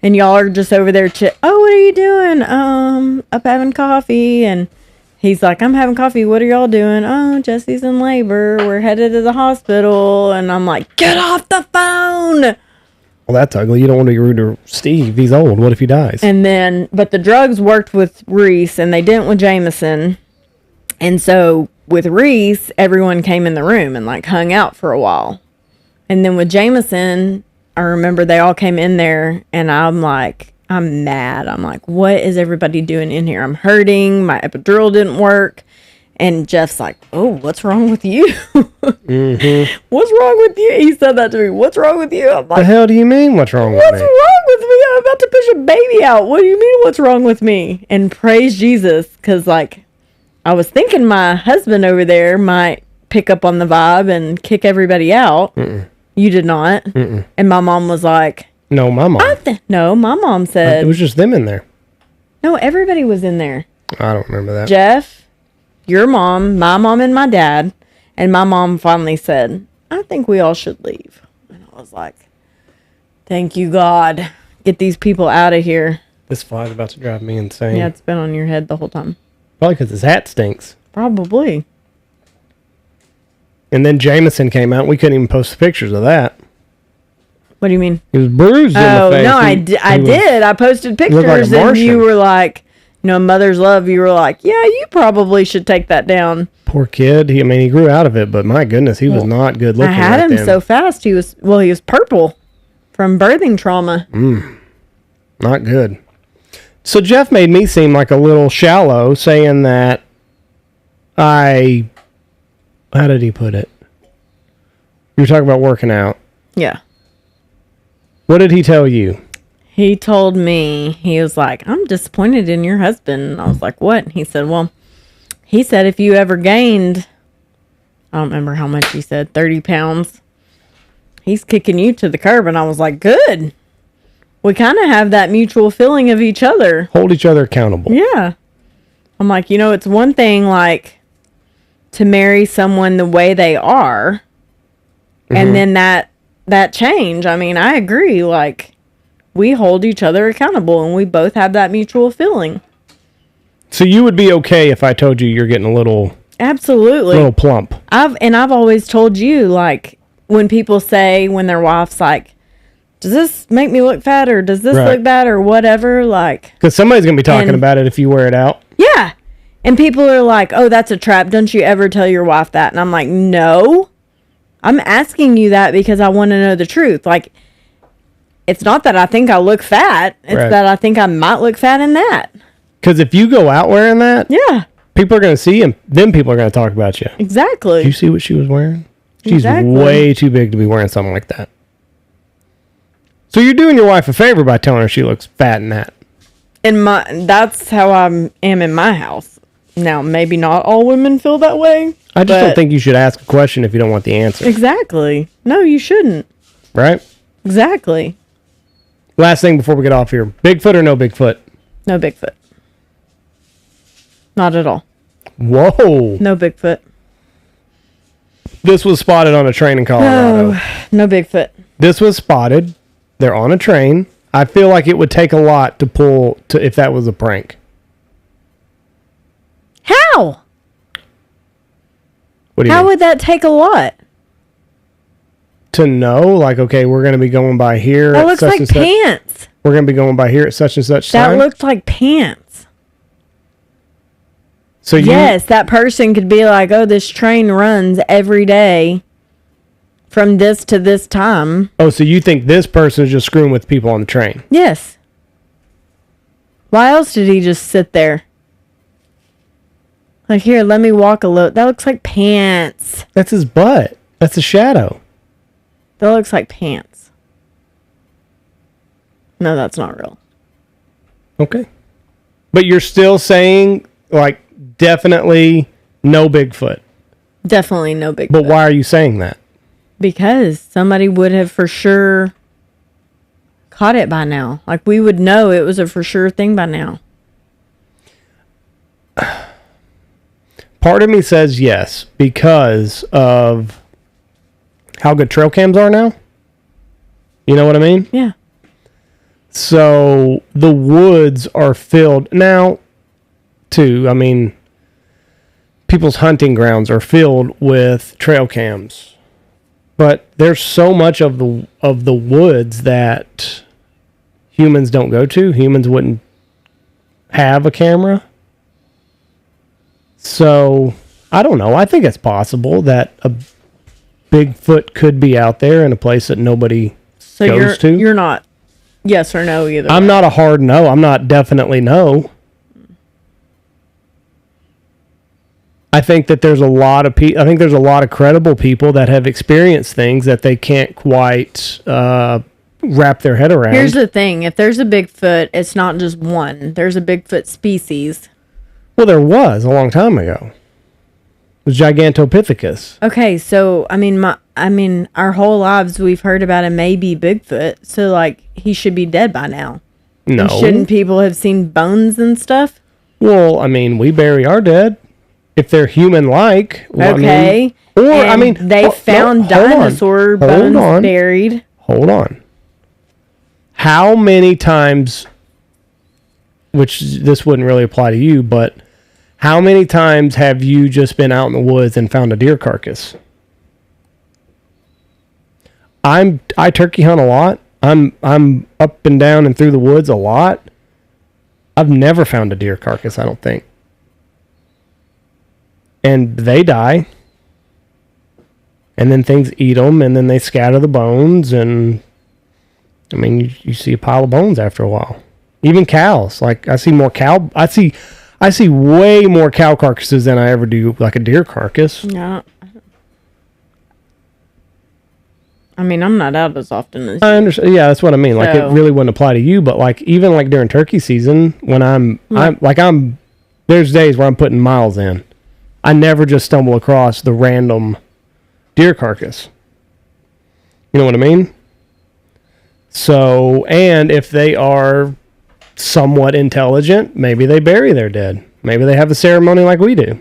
And y'all are just over there. Oh, what are you doing? Up having coffee. And he's like, I'm having coffee. What are y'all doing? Oh, Jesse's in labor. We're headed to the hospital. And I'm like, get off the phone. Well, that's ugly. You don't want to be rude to Steve. He's old. What if he dies? And then, but the drugs worked with Reese and they didn't with Jameson. And so with Reese, everyone came in the room and like hung out for a while. And then with Jameson, I remember they all came in there and I'm like, I'm mad. I'm like, what is everybody doing in here? I'm hurting. My epidural didn't work. And Jeff's like, oh, what's wrong with you? Mm-hmm. What's wrong with you? He said that to me. What's wrong with you? I'm like, the hell do you mean what's wrong with me? What's wrong with me? I'm about to push a baby out. What do you mean what's wrong with me? And praise Jesus, because like I was thinking my husband over there might pick up on the vibe and kick everybody out. Mm-mm. You did not. Mm-mm. And my mom was like, no, my mom. No, my mom said. It was just them in there. No, everybody was in there. I don't remember that. Jeff, your mom, my mom, and my dad. And my mom finally said, I think we all should leave. And I was like, thank you, God. Get these people out of here. This fly's about to drive me insane. Yeah, it's been on your head the whole time. Probably because his hat stinks. Probably. And then Jameson came out. We couldn't even post the pictures of that. What do you mean? He was bruised in the face. No, I did. I posted pictures like a and you Martian. were like, mother's love. You were like, yeah, you probably should take that down. Poor kid. He grew out of it, but my goodness, he was not good looking. I had right him then. so fast. He was purple from birthing trauma. Not good. So Jeff made me seem like a little shallow, saying that how did he put it? You were talking about working out. Yeah. What did he tell you? He told me, he was like, I'm disappointed in your husband. And I was like, what? And he said, if you ever gained, I don't remember how much he said, 30 pounds, he's kicking you to the curb. And I was like, good. We kind of have that mutual feeling of each other. Hold each other accountable. Yeah. I'm like, it's one thing like to marry someone the way they are. Mm-hmm. And then that change. I mean, I agree. Like, we hold each other accountable and we both have that mutual feeling. So you would be okay if I told you you're getting a little... Absolutely. A little plump. I've always told you, like, when people say, when their wife's like, does this make me look fat or does this look bad or whatever, like... Because somebody's going to be talking about it if you wear it out. Yeah. And people are like, oh, that's a trap. Don't you ever tell your wife that? And I'm like, no. I'm asking you that because I want to know the truth. Like, it's not that I think I look fat. It's that I think I might look fat in that. Because if you go out wearing that, people are going to see and then people are going to talk about you. Exactly. Did you see what she was wearing? She's way too big to be wearing something like that. So you're doing your wife a favor by telling her she looks fat in that. That's how I am in my house. Now, maybe not all women feel that way. I just don't think you should ask a question if you don't want the answer. Exactly. No, you shouldn't. Right? Exactly. Last thing before we get off here. Bigfoot or no Bigfoot? No Bigfoot. Not at all. Whoa. No Bigfoot. This was spotted on a train in Colorado. No Bigfoot. This was spotted. They're on a train. I feel like it would take a lot to pull if that was a prank. How? What do you How mean? would that take a lot? To know, like, okay, we're going to be going by here. That looks like pants. We're going to be going by here at such and such time. That looked like pants. So yes, that person could be like, oh, this train runs every day from this to this time. Oh, so you think this person is just screwing with people on the train? Yes. Why else did he just sit there? Like, here, let me walk a little. That looks like pants. That's his butt. That's a shadow. That looks like pants. No, that's not real. Okay. But you're still saying, like, definitely no Bigfoot. Definitely no Bigfoot. But why are you saying that? Because somebody would have for sure caught it by now. Like, we would know it was a for sure thing by now. Part of me says yes, because of how good trail cams are now. You know what I mean? Yeah. So the woods are filled now, too. I mean, people's hunting grounds are filled with trail cams. But there's so much of the woods that humans don't go to. Humans wouldn't have a camera. So, I don't know. I think it's possible that a Bigfoot could be out there in a place that nobody goes to. You're not yes or no either. I'm not a hard no. I'm not definitely no. I think that there's a lot of I think there's a lot of credible people that have experienced things that they can't quite wrap their head around. Here's the thing. If there's a Bigfoot, it's not just one. There's a Bigfoot species. Well, there was a long time ago. It was Gigantopithecus. Okay, so I mean, our whole lives we've heard about a maybe Bigfoot. So like, he should be dead by now. No. And shouldn't people have seen bones and stuff? Well, I mean, we bury our dead if they're human-like. Well, Okay. I mean, they found dinosaur bones buried. Hold on. How many times, which this wouldn't really apply to you, but how many times have you just been out in the woods and found a deer carcass? I turkey hunt a lot. I'm up and down and through the woods a lot. I've never found a deer carcass, I don't think. And they die. And then things eat them, and then they scatter the bones, and I mean, you see a pile of bones after a while. Even cows. Like, I see way more cow carcasses than I ever do like a deer carcass. Yeah. I mean, I'm not out as often as I understand. Yeah, that's what I mean. Like, it really wouldn't apply to you, but like, even like during turkey season, when there's days where I'm putting miles in. I never just stumble across the random deer carcass. You know what I mean? So, and if they are somewhat intelligent, maybe they bury their dead. Maybe they have a ceremony like we do.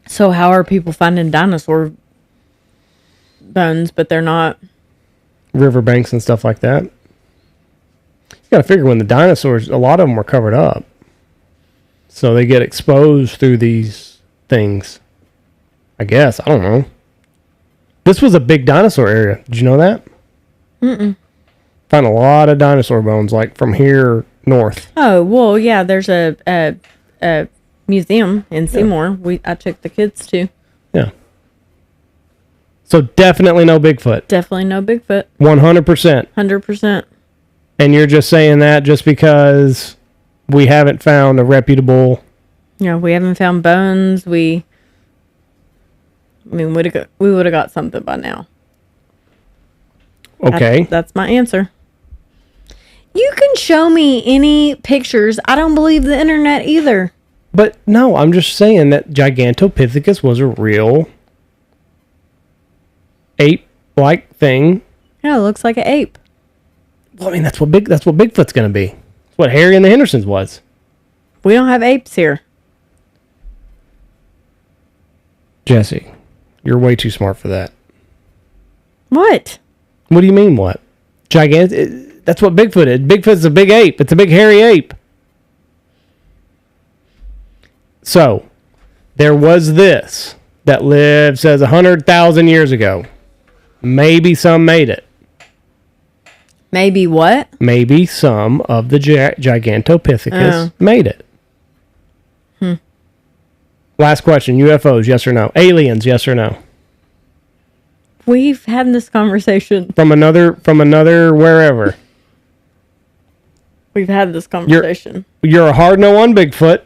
So how are people finding dinosaur bones, but they're not? Riverbanks and stuff like that. You got to figure when the dinosaurs, a lot of them were covered up. So they get exposed through these things. I guess. I don't know. This was a big dinosaur area. Did you know that? Mm-mm. Found a lot of dinosaur bones, like from here north. Oh, well, yeah, there's a museum in Seymour. I took the kids to. Yeah. So definitely no Bigfoot. Definitely no Bigfoot. 100%. 100%. And you're just saying that just because we haven't found a reputable... Yeah, we haven't found bones. We would have got something by now. Okay. That's my answer. You can show me any pictures. I don't believe the internet either. But no, I'm just saying that Gigantopithecus was a real ape-like thing. Yeah, it looks like an ape. Well, I mean, that's what Bigfoot's going to be. That's what Harry and the Hendersons was. We don't have apes here. Jesse, you're way too smart for that. What? What do you mean, what? That's what Bigfoot is. Bigfoot's a big ape. It's a big hairy ape. So, there was this that lived, says 100,000 years ago. Maybe some made it. Maybe what? Maybe some of the Gigantopithecus made it. Last question. UFOs, yes or no? Aliens, yes or no? We've had this conversation. From another wherever. We've had this conversation. You're a hard no on Bigfoot.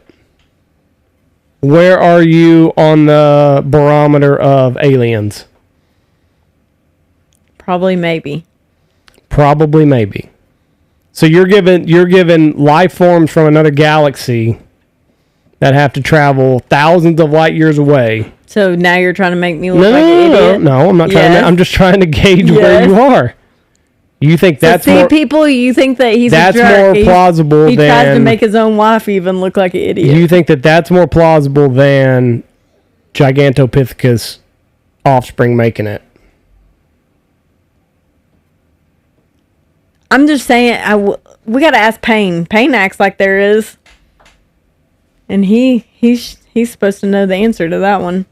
Where are you on the barometer of aliens? Probably maybe. Probably maybe. So you're given life forms from another galaxy that have to travel thousands of light years away. So now you're trying to make me look like an idiot? No, I'm not trying to. I'm just trying to gauge where you are. You think that's more... people, you think that he's that's a jerk. more plausible he than... He tries to make his own wife even look like an idiot. You think that that's more plausible than Gigantopithecus offspring making it? I'm just saying, we got to ask Payne. Payne acts like there is. And he's supposed to know the answer to that one.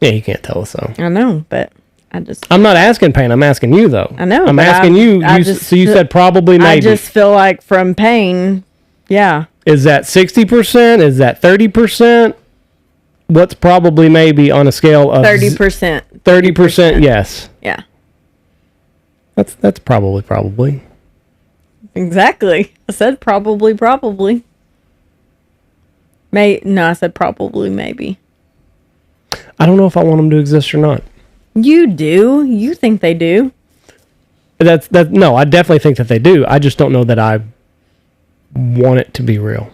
Yeah, he can't tell us so. I know, but I'm not asking Payne. I'm asking you, though. I know. I'm asking you. So you said probably, maybe. I just feel like from Payne, yeah. Is that 60%? Is that 30%? What's probably maybe on a scale of 30%? 30%, yes. Yeah. That's probably. Exactly. I said probably. I said probably, maybe. I don't know if I want them to exist or not. You do. You think they do. No, I definitely think that they do. I just don't know that I want it to be real.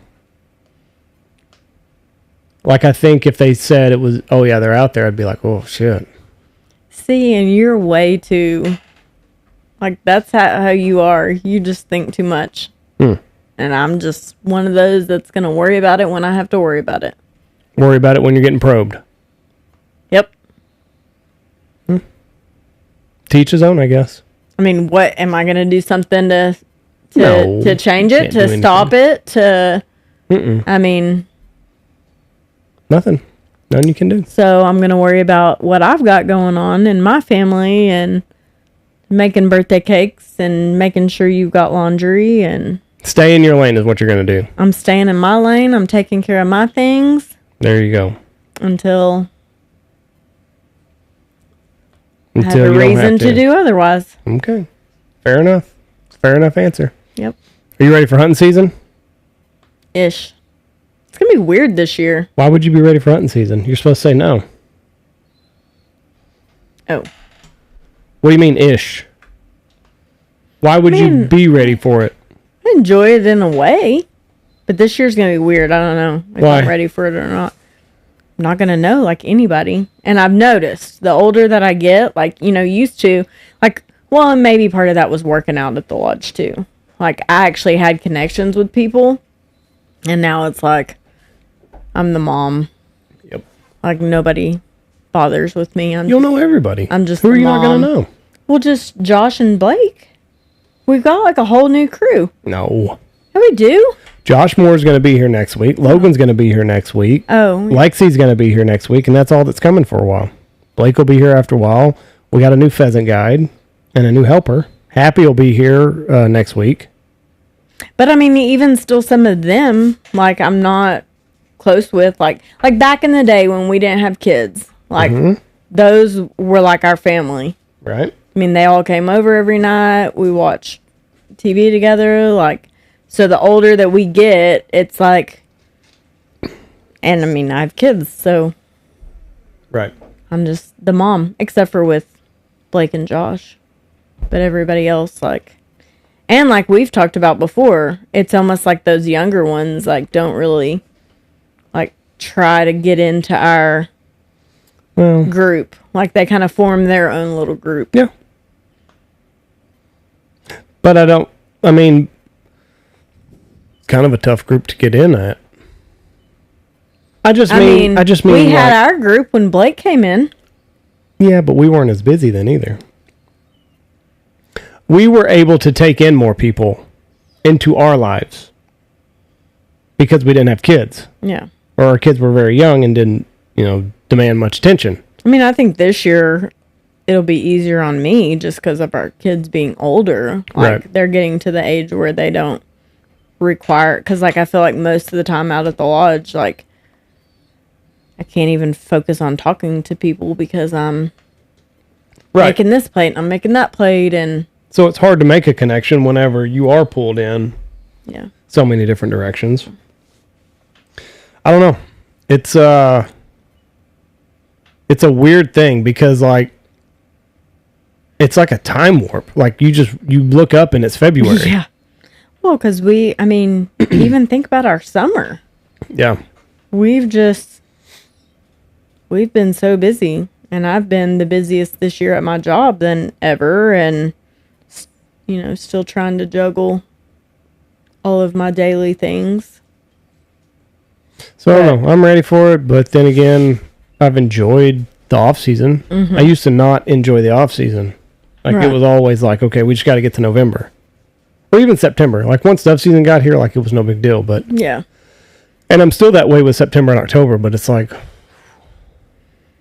Like, I think if they said it was, oh yeah, they're out there, I'd be like, oh shit. See, and you're way too, like, that's how you are. You just think too much. And I'm just one of those that's going to worry about it when I have to worry about it. Worry about it when you're getting probed. Yep. Teach his own, I guess. I mean, what, am I going to do something to change it, to stop it, I mean... Nothing you can do. So I'm going to worry about what I've got going on in my family and making birthday cakes and making sure you've got laundry and... Stay in your lane is what you're going to do. I'm staying in my lane. I'm taking care of my things. There you go. Until I have a reason to do otherwise. Okay. Fair enough. Fair enough answer. Yep. Are you ready for hunting season? Ish. It's going to be weird this year. Why would you be ready for hunting season? You're supposed to say no. Oh. What do you mean, ish? Why would you be ready for it? I enjoy it in a way. But this year's going to be weird. I don't know if I'm ready for it or not. I'm not going to know like anybody. And I've noticed the older that I get, like, used to, like, well, and maybe part of that was working out at the lodge too. Like, I actually had connections with people. And now it's like, I'm the mom. Yep. Like, nobody bothers with me. You'll know everybody. I'm just Who are you mom. not going to know? Well, just Josh and Blake. We've got like a whole new crew. No. Yeah, we do. Josh Moore's going to be here next week. Logan's going to be here next week. Oh. Lexi's going to be here next week, and that's all that's coming for a while. Blake will be here after a while. We got a new pheasant guide and a new helper. Happy will be here next week. But I mean, even still some of them, like, I'm not close with, like back in the day when we didn't have kids, like, those were like our family. Right. I mean, they all came over every night. We watched TV together. Like, so the older that we get, it's like, and I mean, I have kids, so. Right. I'm just the mom, except for with Blake and Josh. But everybody else, like, and like we've talked about before, it's almost like those younger ones, like, don't really, like, try to get into our group. Like, they kind of form their own little group. Yeah. But I mean, kind of a tough group to get in at. I mean, we had our group when Blake came in. Yeah, but we weren't as busy then either. We were able to take in more people into our lives because we didn't have kids. Yeah. Or our kids were very young and didn't, demand much attention. I mean, I think this year it'll be easier on me just because of our kids being older. Like, they're getting to the age where they don't require, because, like, I feel like most of the time out at the lodge, like, I can't even focus on talking to people because I'm making this plate and I'm making that plate, and so it's hard to make a connection whenever you are pulled in so many different directions. I don't know. It's a weird thing because, like, it's like a time warp. Like, you look up and it's February. Yeah. Well, because even think about our summer. Yeah. We've been so busy, and I've been the busiest this year at my job than ever, and still trying to juggle all of my daily things. So I don't know. I'm ready for it, but then again, I've enjoyed the off season. I used to not enjoy the off season. Like it was always like, okay, we just got to get to November, or even September. Like once dove season got here, like it was no big deal. But yeah, and I'm still that way with September and October. But it's like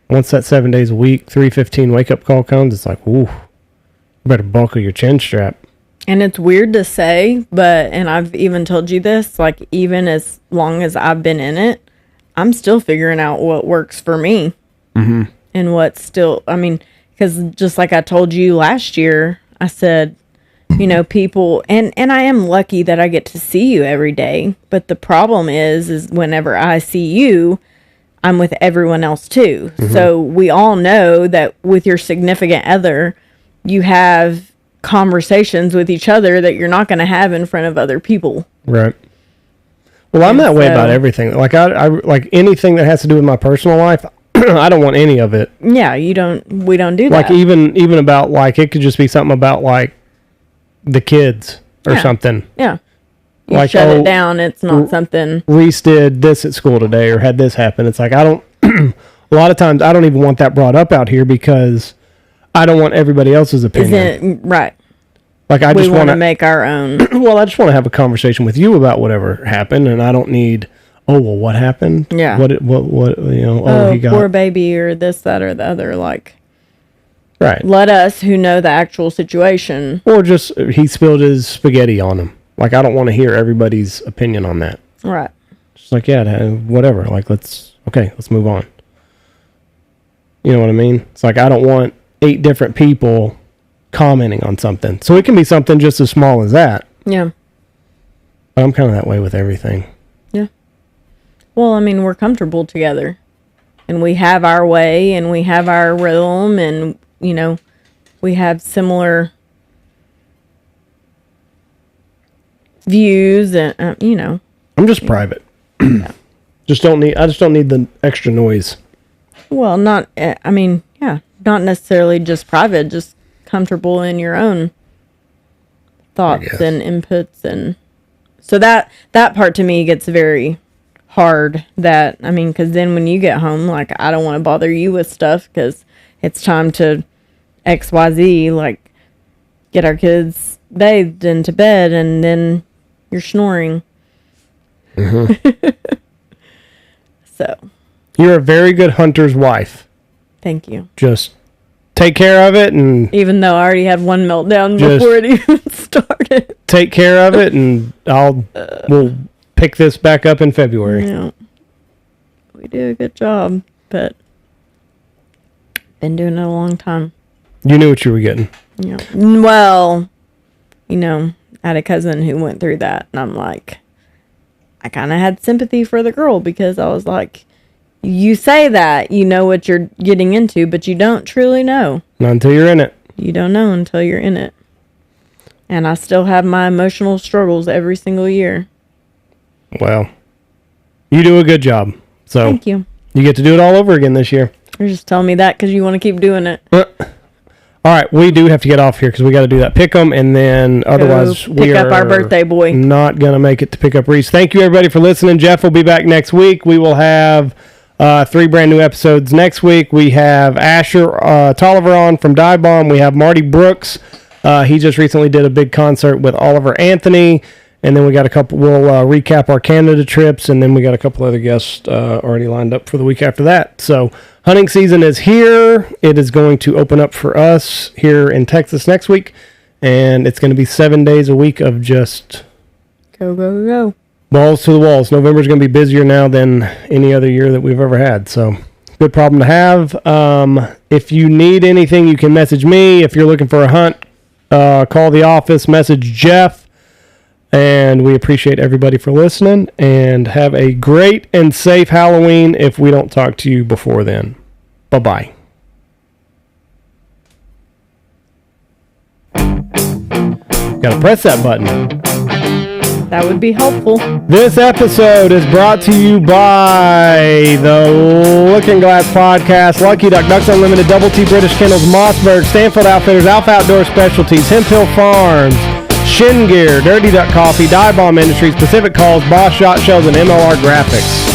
once that 7 days a week, 3:15 wake up call comes, it's like, ooh, you better buckle your chin strap. And it's weird to say, and I've even told you this, like even as long as I've been in it, I'm still figuring out what works for me. Mm-hmm. And what's still, because just like I told you last year, I said, people, and I am lucky that I get to see you every day. But the problem is whenever I see you, I'm with everyone else too. Mm-hmm. So we all know that with your significant other, you have conversations with each other that you're not going to have in front of other people. Right. Well, I'm that way about everything. Like I like anything that has to do with my personal life, I don't want any of it. Yeah, we don't do that. Like even about like it could just be something about like the kids or something. Yeah. You like shut it down. It's not something. Reese did this at school today or had this happen. It's like I don't a lot of times I don't even want that brought up out here because I don't want everybody else's opinion. Right. Like I just want to make our own. Well, I just want to have a conversation with you about whatever happened, and I don't need. Oh well, what happened? Yeah. What? He got poor baby, or this, that, or the other. Like, right. Let us who know the actual situation, or just he spilled his spaghetti on him. Like I don't want to hear everybody's opinion on that. Right. Just like whatever. Like let's move on. You know what I mean? It's like I don't want 8 different people commenting on something. So it can be something just as small as that. Yeah. But I'm kind of that way with everything. Yeah. Well, we're comfortable together. And we have our way and we have our rhythm and, we have similar views and, I'm just private. Yeah. I just don't need the extra noise. Well, not necessarily just private, just comfortable in your own thoughts and inputs. And so that part to me gets very hard because then when you get home, like, I don't want to bother you with stuff because it's time to XYZ, like get our kids bathed into bed and then you're snoring. Mm-hmm. So you're a very good hunter's wife. Thank you. Just take care of it, and even though I already had one meltdown before it even started, take care of it, and we'll pick this back up in February. Yeah, we do a good job, but been doing it a long time. You knew what you were getting. Yeah. Well, I had a cousin who went through that, and I'm like, I kind of had sympathy for the girl because I was like, you say that you know what you're getting into, but you don't truly know. Not until you're in it. You don't know until you're in it. And I still have my emotional struggles every single year. Well, you do a good job. So thank you. You get to do it all over again this year. You're just telling me that because you want to keep doing it. All right, we do have to get off here because we got to do that pick 'em, and then otherwise we pick up our birthday boy. Not gonna make it to pick up Reese. Thank you everybody for listening. Jeff will be back next week. We will have 3 brand new episodes next week. We have Asher Tolliver on from Dive Bomb. We have Marty Brooks. He just recently did a big concert with Oliver Anthony, and then we got a couple. We'll recap our Canada trips, and then we got a couple other guests already lined up for the week after that. So hunting season is here. It is going to open up for us here in Texas next week, and it's going to be 7 days a week of just go, go, go. Balls to the walls. November's going to be busier now than any other year that we've ever had. So, good problem to have. If you need anything, you can message me. If you're looking for a hunt, call the office, message Jeff. And we appreciate everybody for listening. And have a great and safe Halloween if we don't talk to you before then. Bye-bye. Gotta press that button. That would be helpful. This episode is brought to you by the Looking Glass Podcast, Lucky Duck, Ducks Unlimited, Double T British Kennels, Mossberg, Stanfield Outfitters, Alpha Outdoor Specialties, Hemp Hill Farms, Shin Gear, Dirty Duck Coffee, Dye Bomb Industries, Pacific Calls, Boss Shot Shells, and MLR Graphics.